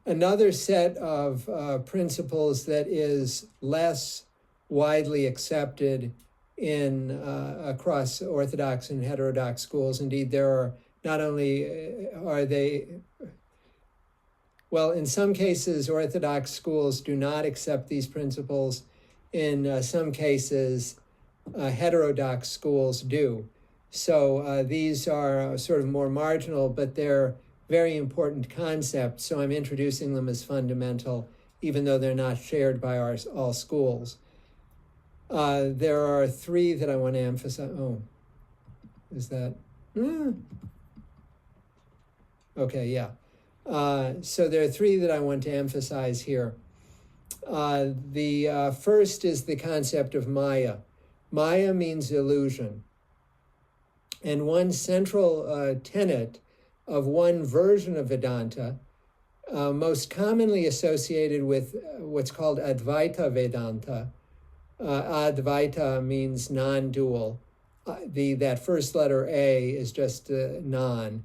Another set of principles that is less widely accepted in across Orthodox and heterodox schools. Indeed, there are not only are they, well, in some cases, Orthodox schools do not accept these principles. In some cases, heterodox schools do. So these are sort of more marginal, but they're very important concepts. So I'm introducing them as fundamental, even though they're not shared by all schools. There are three that I want to emphasize. Oh, is that? Okay, yeah. So there are three that I want to emphasize here. The first is the concept of Maya. Maya means illusion. And one central tenet of one version of Vedanta, most commonly associated with what's called Advaita Vedanta. Advaita means non-dual. That first letter A is just non.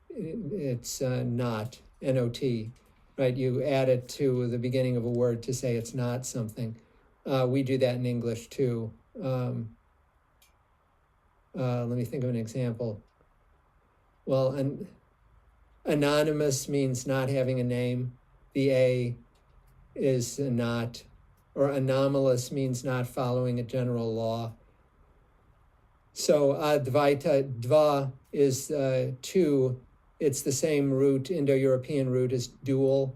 It's not, N-O-T, right? You add it to the beginning of a word to say it's not something. We do that in English too. Let me think of an example. Well, anonymous means not having a name. The A is not. Or anomalous means not following a general law. So Advaita, dva is two. It's the same root, Indo-European root, as dual,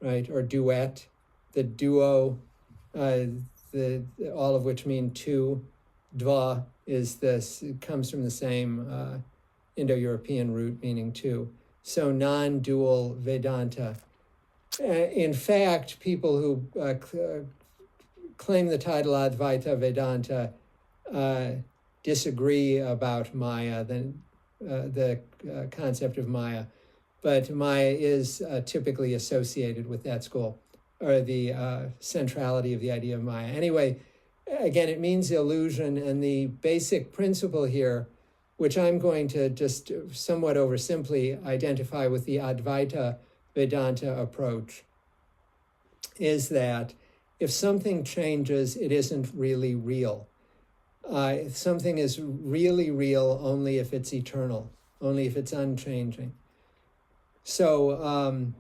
right? Or duet. The duo, all of which mean two. Dva is this, it comes from the same Indo-European root meaning two. So non-dual Vedanta. In fact, people who claim the title Advaita Vedanta disagree about Maya, the concept of Maya. But Maya is typically associated with that school, or the centrality of the idea of Maya. Anyway, again, it means illusion, and the basic principle here, which I'm going to just somewhat oversimply identify with the Advaita Vedanta approach, is that if something changes, it isn't really real. Something is really real only if it's eternal, only if it's unchanging. So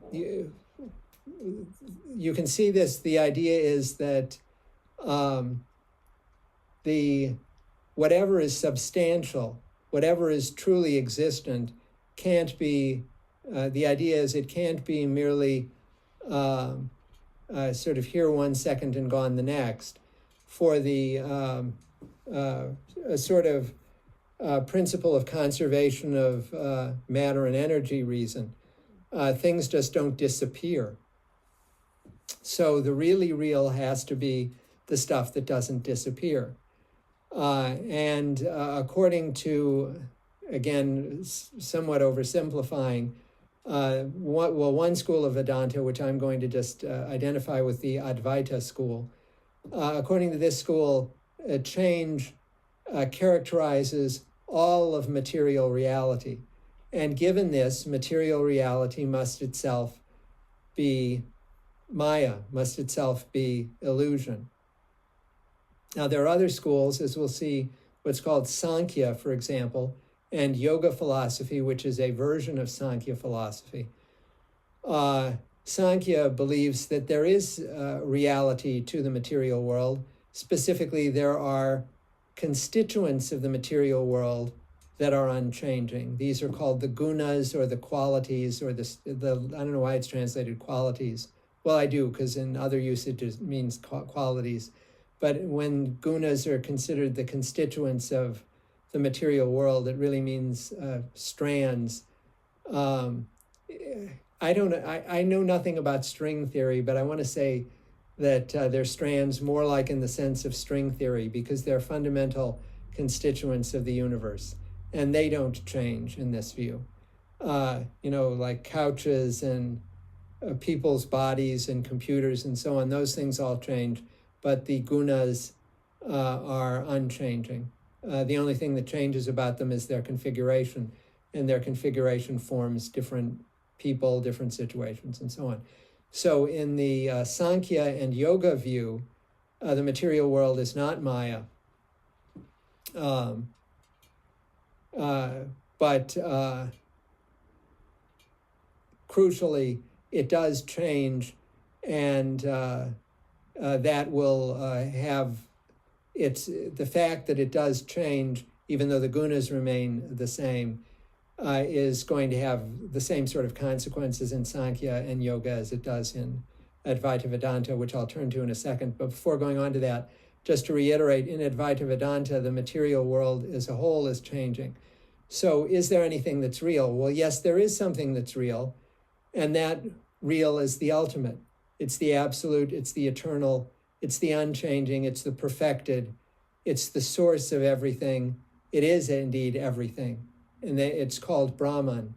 you can see this. The idea is that whatever is substantial, whatever is truly existent, can't be. The idea is it can't be merely sort of here 1 second and gone the next. For the a sort of principle of conservation of matter and energy reason, things just don't disappear. So the really real has to be the stuff that doesn't disappear. And according to again, somewhat oversimplifying, one school of Vedanta, which I'm going to just identify with the Advaita school. According to this school, change characterizes all of material reality. And given this, material reality must itself be Maya, must itself be illusion. Now, there are other schools, as we'll see, what's called Samkhya, for example, and yoga philosophy, which is a version of Samkhya philosophy. Samkhya believes that there is reality to the material world. Specifically, there are constituents of the material world that are unchanging. These are called the gunas, or the qualities, or the I don't know why it's translated qualities. Well, I do, because in other usage it means qualities. But when gunas are considered the constituents of the material world, it really means strands. I know nothing about string theory, but I want to say that they're strands more like in the sense of string theory, because they're fundamental constituents of the universe, and they don't change in this view. Like couches and people's bodies and computers and so on, those things all change, but the gunas are unchanging. The only thing that changes about them is their configuration, and their configuration forms different people, different situations, and so on. So in the Samkhya and Yoga view, the material world is not Maya, but crucially, it does change, and that will have the fact that it does change, even though the gunas remain the same, is going to have the same sort of consequences in Samkhya and Yoga as it does in Advaita Vedanta, which I'll turn to in a second. But before going on to that, just to reiterate, in Advaita Vedanta, the material world as a whole is changing. So is there anything that's real? Well, yes, there is something that's real, and that real is the ultimate. It's the absolute, it's the eternal, it's the unchanging, it's the perfected, it's the source of everything. It is indeed everything. And it's called Brahman.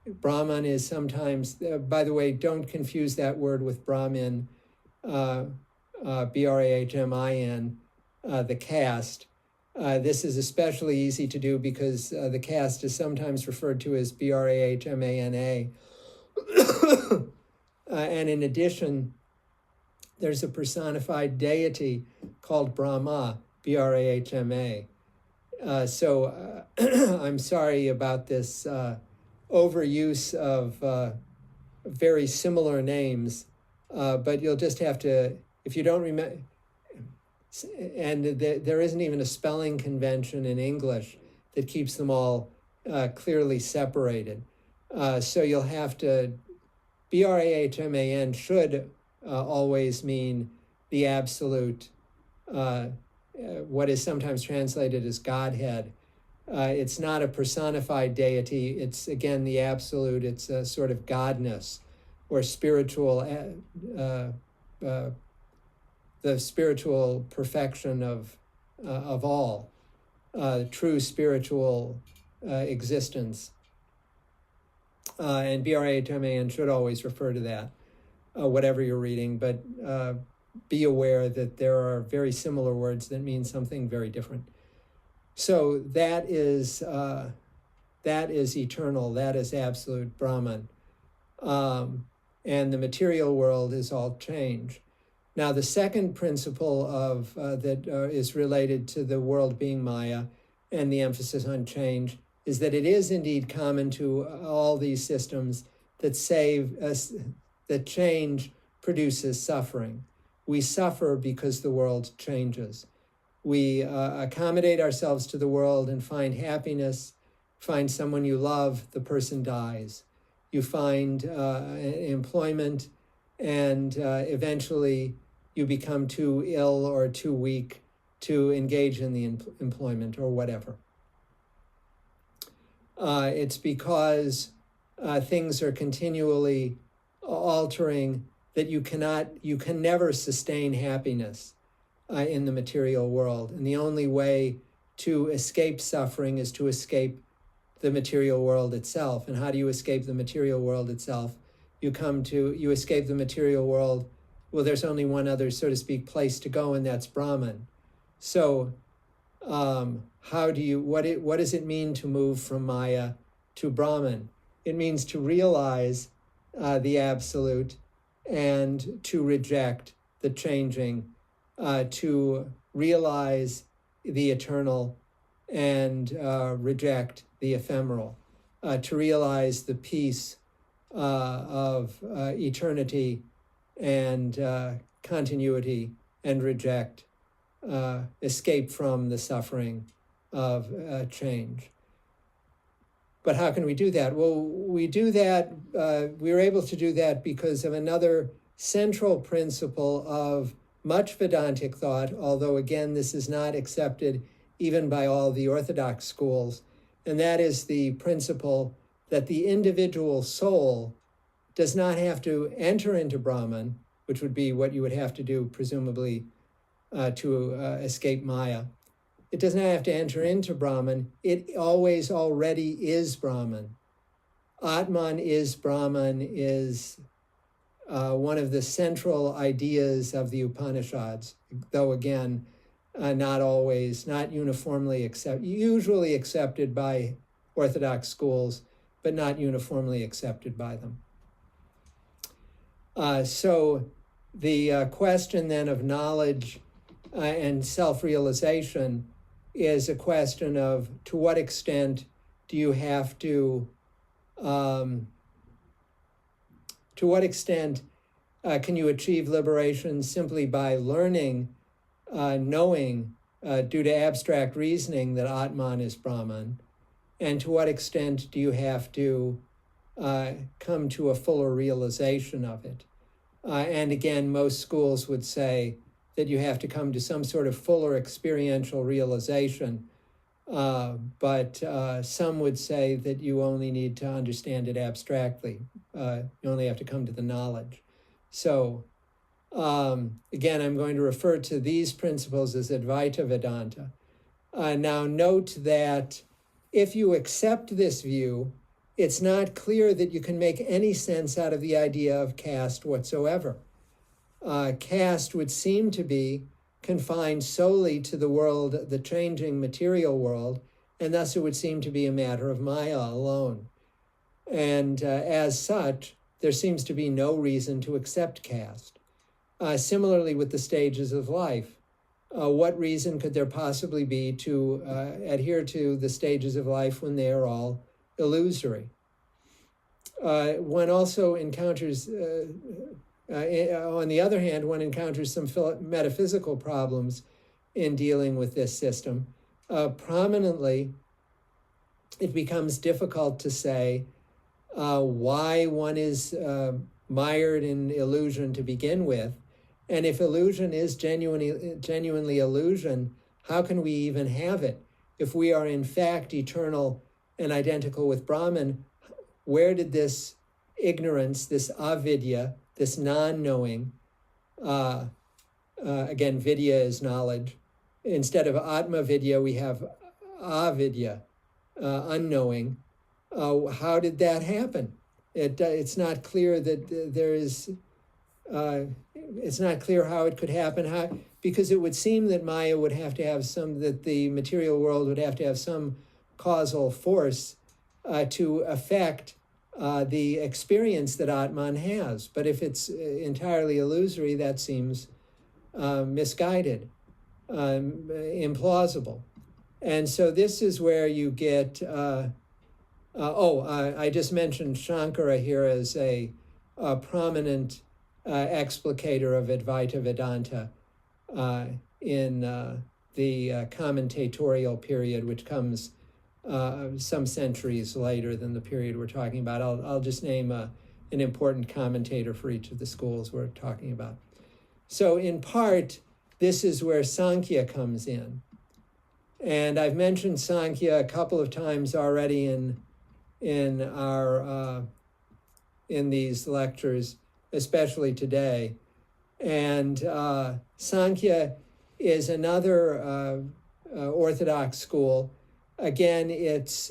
Brahman is sometimes, by the way, don't confuse that word with Brahmin, Brahmin, the caste. This is especially easy to do because the caste is sometimes referred to as Brahmana. And in addition, there's a personified deity called Brahma, Brahma. So I'm sorry about this overuse of very similar names, but you'll just have to, if you don't remember, and there isn't even a spelling convention in English that keeps them all clearly separated. So you'll have to, Brahman should always mean the absolute, what is sometimes translated as Godhead. It's not a personified deity. It's, again, the absolute. It's a sort of godness or spiritual, the spiritual perfection of all, true spiritual existence. And Brahman should always refer to that, whatever you're reading, but be aware that there are very similar words that mean something very different. So that is eternal, that is absolute Brahman. And the material world is all change. Now, the second principle of that is related to the world being Maya and the emphasis on change is that it is indeed common to all these systems that that change produces suffering. We suffer because the world changes. We accommodate ourselves to the world and find happiness, find someone you love, the person dies. You find employment, and eventually you become too ill or too weak to engage in the employment or whatever. It's because things are continually altering that you can never sustain happiness in the material world. And the only way to escape suffering is to escape the material world itself. And how do you escape the material world itself? You escape the material world. Well, there's only one other, so to speak, place to go, and that's Brahman. So what does it mean to move from Maya to Brahman? It means to realize the absolute and to reject the changing, to realize the eternal and reject the ephemeral, to realize the peace of eternity and continuity, and reject, escape from the suffering of change. But how can we do that? Well, we do that, we're able to do that because of another central principle of much Vedantic thought, although again, this is not accepted even by all the orthodox schools, and that is the principle that the individual soul does not have to enter into Brahman, which would be what you would have to do, presumably, to escape Maya. It does not have to enter into Brahman. It always already is Brahman. Atman is Brahman is one of the central ideas of the Upanishads, though again, not uniformly usually accepted by Orthodox schools, but not uniformly accepted by them. So the question then of knowledge and self-realization is a question of to what extent do you have to what extent can you achieve liberation simply by learning, knowing, due to abstract reasoning that Atman is Brahman? And to what extent do you have to come to a fuller realization of it? And again, most schools would say that you have to come to some sort of fuller experiential realization. But some would say that you only need to understand it abstractly. You only have to come to the knowledge. So again, I'm going to refer to these principles as Advaita Vedanta. Now note that if you accept this view, it's not clear that you can make any sense out of the idea of caste whatsoever. Caste would seem to be confined solely to the world, the changing material world, and thus it would seem to be a matter of Maya alone. And as such, there seems to be no reason to accept caste. Similarly with the stages of life, what reason could there possibly be to adhere to the stages of life when they are all illusory? One also encounters, on the other hand, one encounters some metaphysical problems in dealing with this system. Prominently, it becomes difficult to say why one is mired in illusion to begin with. And if illusion is genuinely illusion, how can we even have it? If we are in fact eternal and identical with Brahman, where did this ignorance, this avidya, this non-knowing, again, vidya is knowledge. Instead of atma vidya, we have avidya, unknowing. How did that happen? It's not clear that there is, it's not clear how it could happen, because it would seem that Maya would have to have that the material world would have to have some causal force to affect the experience that Atman has. But if it's entirely illusory, that seems misguided, implausible. And so this is where you get, I just mentioned Shankara here as a prominent explicator of Advaita Vedanta in the commentatorial period, which comes some centuries later than the period we're talking about. I'll just name an important commentator for each of the schools we're talking about. So in part, this is where Samkhya comes in. And I've mentioned Samkhya a couple of times already in these lectures, especially today. And Samkhya is another Orthodox school Again, it's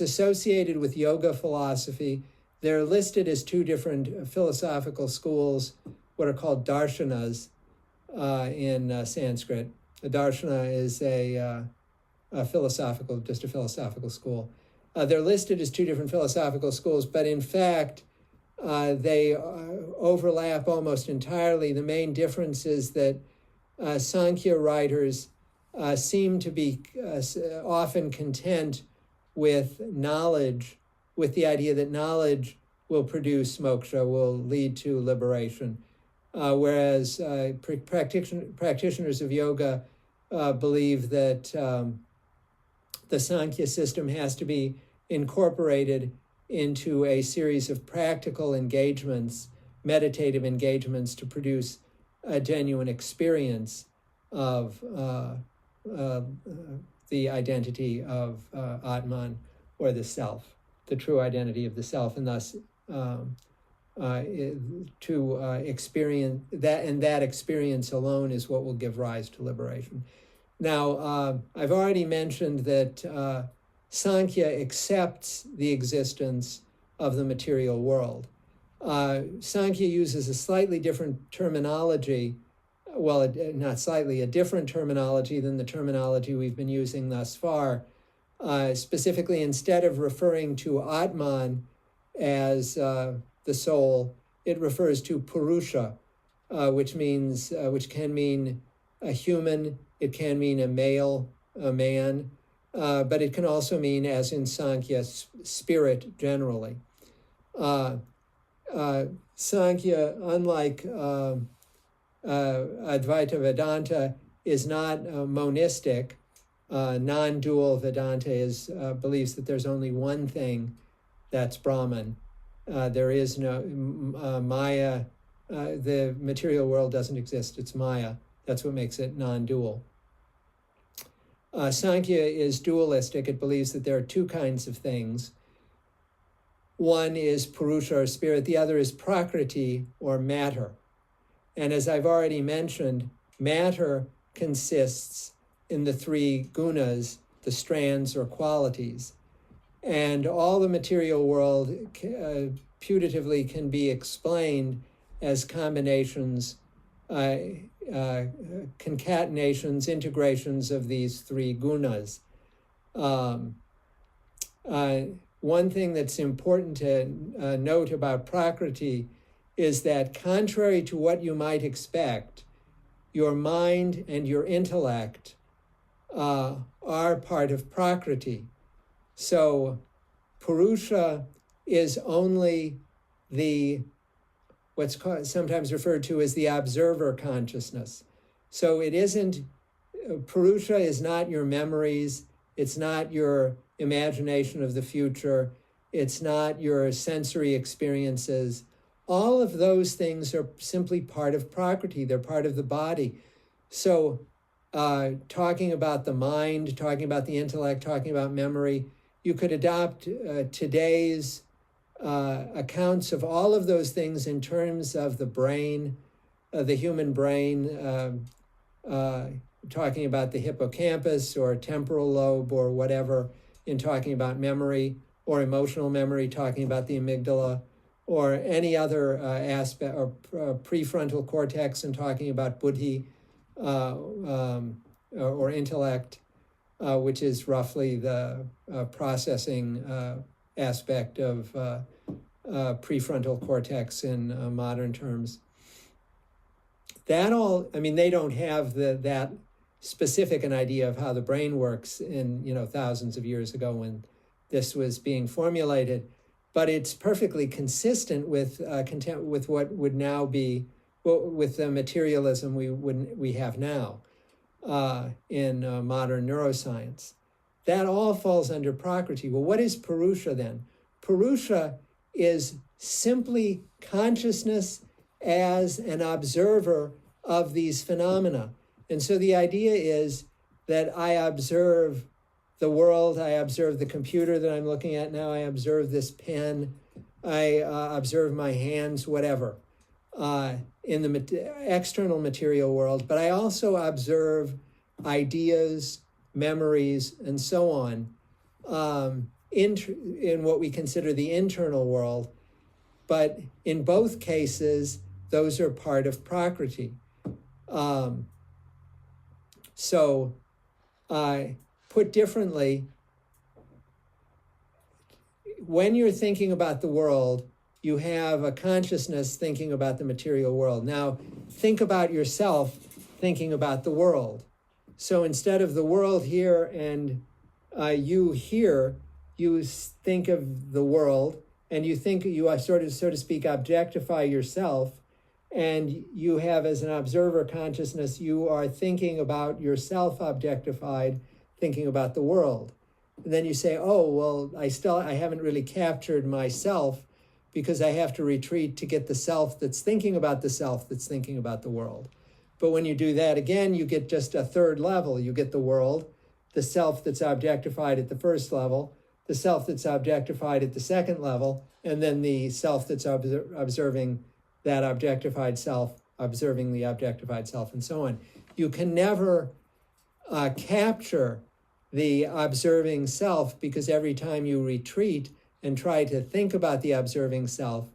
associated with yoga philosophy. They're listed as two different philosophical schools, what are called darshanas in Sanskrit. A darshana is a philosophical school. They're listed as two different philosophical schools, but in fact, they overlap almost entirely. The main difference is that Samkhya writers seem to be often content with knowledge, with the idea that knowledge will produce moksha, will lead to liberation. Whereas practitioners of yoga believe that the Samkhya system has to be incorporated into a series of practical engagements, meditative engagements, to produce a genuine experience of the identity of Atman, or the self, the true identity of the self, and thus to experience that, and that experience alone is what will give rise to liberation. Now, I've already mentioned that Samkhya accepts the existence of the material world. Samkhya uses a slightly different terminology, well, not slightly, a different terminology than the terminology we've been using thus far. Specifically, instead of referring to Atman as the soul, it refers to Purusha, which can mean a human, it can mean a male, a man, but it can also mean, as in Samkhya, spirit generally. Samkhya, unlike Advaita Vedanta, is not monistic. Non-dual Vedanta believes that there's only one thing, that's Brahman. There is no Maya. The material world doesn't exist. It's Maya. That's what makes it non-dual. Samkhya is dualistic. It believes that there are two kinds of things. One is Purusha, or spirit. The other is Prakriti, or matter. And as I've already mentioned, matter consists in the three gunas, the strands or qualities. And all the material world putatively can be explained as combinations, concatenations, integrations of these three gunas. One thing that's important to note about Prakriti is that, contrary to what you might expect, your mind and your intellect are part of Prakriti. So Purusha is only what's sometimes referred to as the observer consciousness. So it isn't, Purusha is not your memories, it's not your imagination of the future, it's not your sensory experiences. All of those things are simply part of Prakriti, they're part of the body. So talking about the mind, talking about the intellect, talking about memory, you could adopt today's accounts of all of those things in terms of the brain, the human brain, talking about the hippocampus or temporal lobe or whatever, in talking about memory or emotional memory, talking about the amygdala, or any other aspect, or prefrontal cortex, and talking about buddhi, or intellect, which is roughly the processing aspect of prefrontal cortex in modern terms. That all, I mean, they don't have that specific an idea of how the brain works in, thousands of years ago when this was being formulated, but it's perfectly consistent with what would now be, with the materialism we have now in modern neuroscience. That all falls under Prakriti. Well, what is Purusha then? Purusha is simply consciousness as an observer of these phenomena. And so the idea is that I observe the world, I observe the computer that I'm looking at now, I observe this pen, I observe my hands, whatever, in the external material world, but I also observe ideas, memories, and so on, in what we consider the internal world. But in both cases, those are part of Prakriti. So, put differently, when you're thinking about the world, you have a consciousness thinking about the material world. Now, think about yourself thinking about the world. So instead of the world here and you here, you think of the world, and you think you are so to speak, objectify yourself, and you have as an observer consciousness, you are thinking about yourself objectified, thinking about the world. And then you say, oh, well, I haven't really captured myself because I have to retreat to get the self that's thinking about the self that's thinking about the world. But when you do that again, you get just a third level. You get the world, the self that's objectified at the first level, the self that's objectified at the second level, and then the self that's observing that objectified self, observing the objectified self, and so on. You can never capture the observing self, because every time you retreat and try to think about the observing self,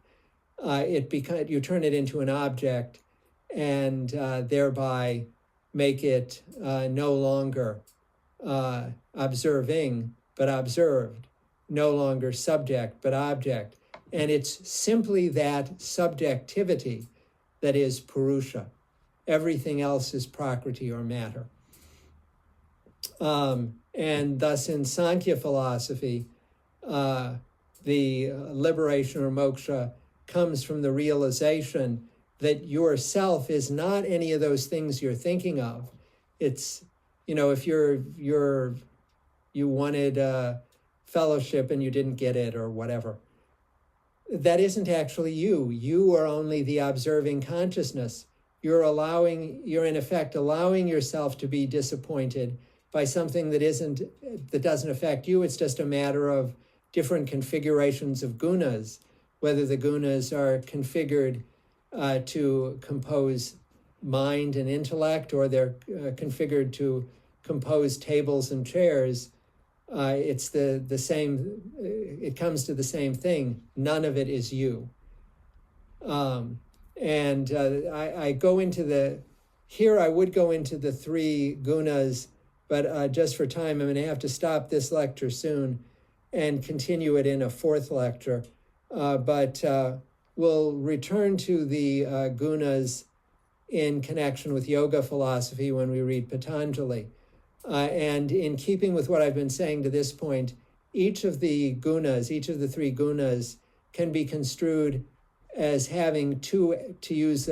you turn it into an object, and thereby make it no longer observing, but observed, no longer subject, but object. And it's simply that subjectivity that is Purusha. Everything else is Prakriti or matter. And thus in Samkhya philosophy, the liberation or moksha comes from the realization that yourself is not any of those things you're thinking of. It's, if you wanted fellowship and you didn't get it or whatever, that isn't actually you. You are only the observing consciousness. You're in effect allowing yourself to be disappointed by something that doesn't affect you. It's just a matter of different configurations of gunas, whether the gunas are configured to compose mind and intellect, or they're configured to compose tables and chairs. It's the same. It comes to the same thing. None of it is you. I go into I would go into the three gunas, but just for time, I'm going to have to stop this lecture soon and continue it in a fourth lecture. But we'll return to the gunas in connection with yoga philosophy when we read Patanjali. And in keeping with what I've been saying to this point, each of the three gunas, can be construed as having two, to use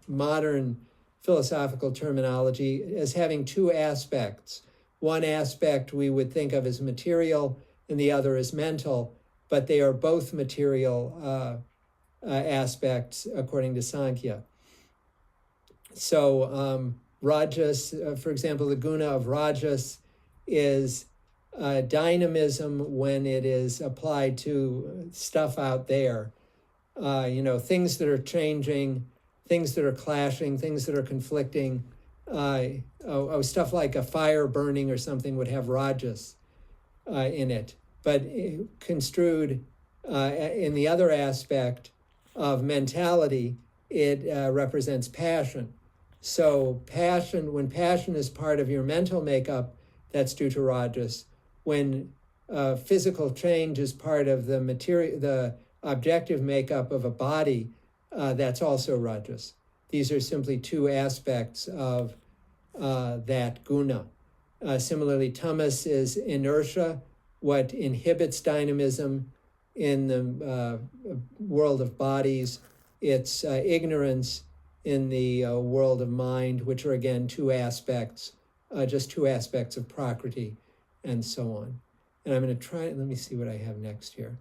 modern philosophical terminology, as having two aspects. One aspect we would think of as material and the other as mental, but they are both material aspects according to Samkhya. So Rajas, for example, the guna of Rajas is dynamism when it is applied to stuff out there. Things that are changing, things that are clashing, things that are conflicting. Stuff like a fire burning or something would have Rajas in it. But construed in the other aspect of mentality, it represents passion. So when passion is part of your mental makeup, that's due to Rajas. When physical change is part of the objective makeup of a body, that's also Rajas. These are simply two aspects of that guna. Similarly, tamas is inertia, what inhibits dynamism in the world of bodies. It's ignorance in the world of mind, which are again two aspects, just two aspects of Prakriti, and so on. And I'm going to try, let me see what I have next here.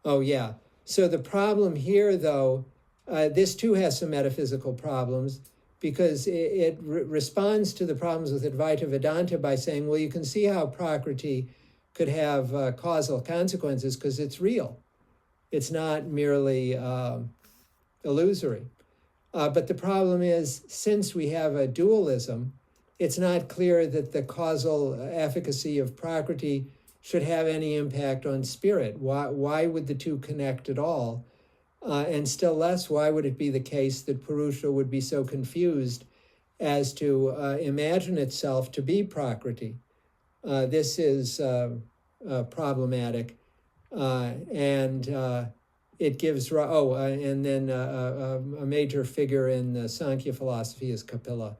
Oh yeah, so the problem here though, this too has some metaphysical problems, because it responds to the problems with Advaita Vedanta by saying, well, you can see how Prakriti could have causal consequences because it's real. It's not merely illusory. But the problem is, since we have a dualism, it's not clear that the causal efficacy of Prakriti should have any impact on spirit. Why would the two connect at all? And still less, why would it be the case that Purusha would be so confused as to imagine itself to be Prakriti? This is problematic. And it gives, and then a major figure in the Samkhya philosophy is Kapila.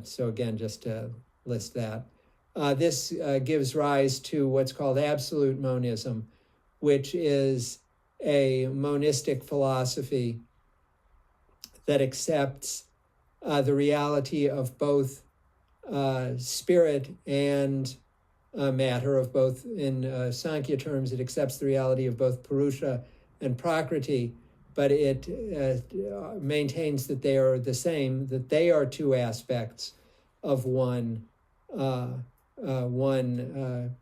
So again, just to list that. This gives rise to what's called absolute monism, which is a monistic philosophy that accepts the reality of both spirit and matter, of both, in Sankhya terms, it accepts the reality of both Purusha and Prakriti, but it maintains that they are the same, that they are two aspects of one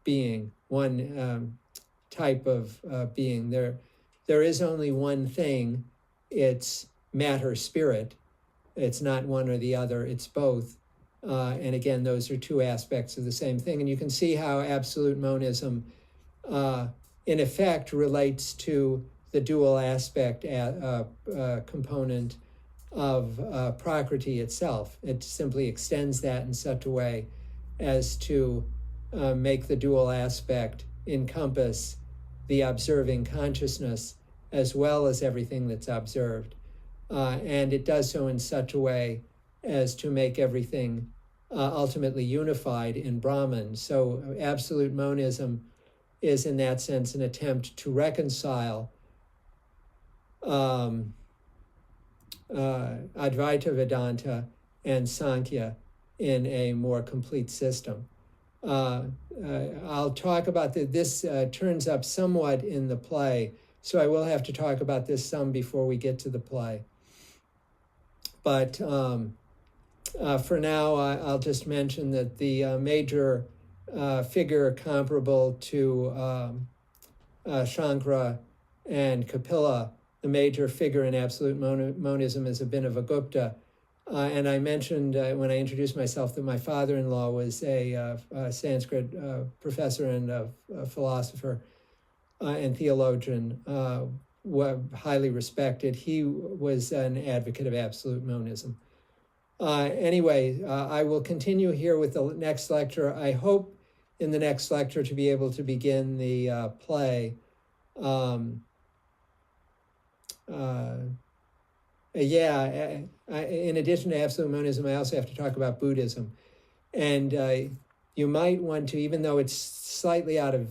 being, one type of being. There is only one thing. It's matter-spirit. It's not one or the other. It's both. And again, those are two aspects of the same thing. And you can see how absolute monism, in effect, relates to the dual aspect component of Prakriti itself. It simply extends that in such a way as to make the dual aspect encompass the observing consciousness as well as everything that's observed. And it does so in such a way as to make everything ultimately unified in Brahman. So absolute monism is, in that sense, an attempt to reconcile Advaita Vedanta and Samkhya in a more complete system. I'll talk about this turns up somewhat in the play, so I will have to talk about this some before we get to the play. But for now, I'll just mention that the major figure comparable to Shankara and Kapila, the major figure in absolute monism, is Abhinavagupta. And I mentioned when I introduced myself that my father-in-law was a Sanskrit professor and a philosopher and theologian, highly respected. He was an advocate of absolute monism. Anyway, I will continue here with the next lecture. I hope in the next lecture to be able to begin the play. In addition to absolute monism, I also have to talk about Buddhism. And you might want to, even though it's slightly out of,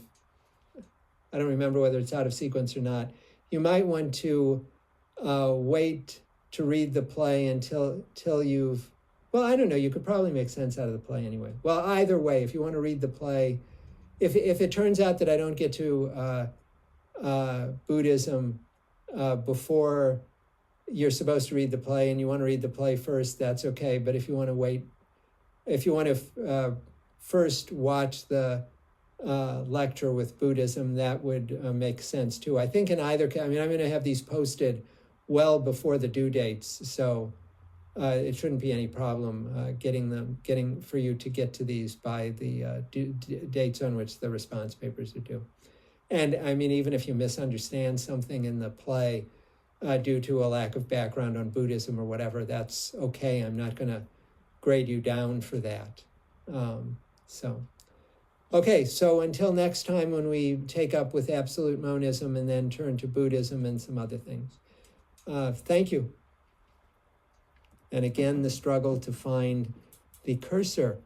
I don't remember whether it's out of sequence or not, you might want to wait to read the play until you've, well, I don't know, you could probably make sense out of the play anyway. Well, either way, if you want to read the play, if it turns out that I don't get to Buddhism before you're supposed to read the play and you want to read the play first, that's okay. But if you want to wait, if you want to first watch the lecture with Buddhism, that would make sense too. I think in either case, I mean, I'm going to have these posted well before the due dates, so it shouldn't be any problem getting for you to get to these by the dates on which the response papers are due. And I mean, even if you misunderstand something in the play due to a lack of background on Buddhism or whatever, that's okay. I'm not going to grade you down for that. Okay, so until next time when we take up with absolute monism and then turn to Buddhism and some other things. Thank you. And again, the struggle to find the cursor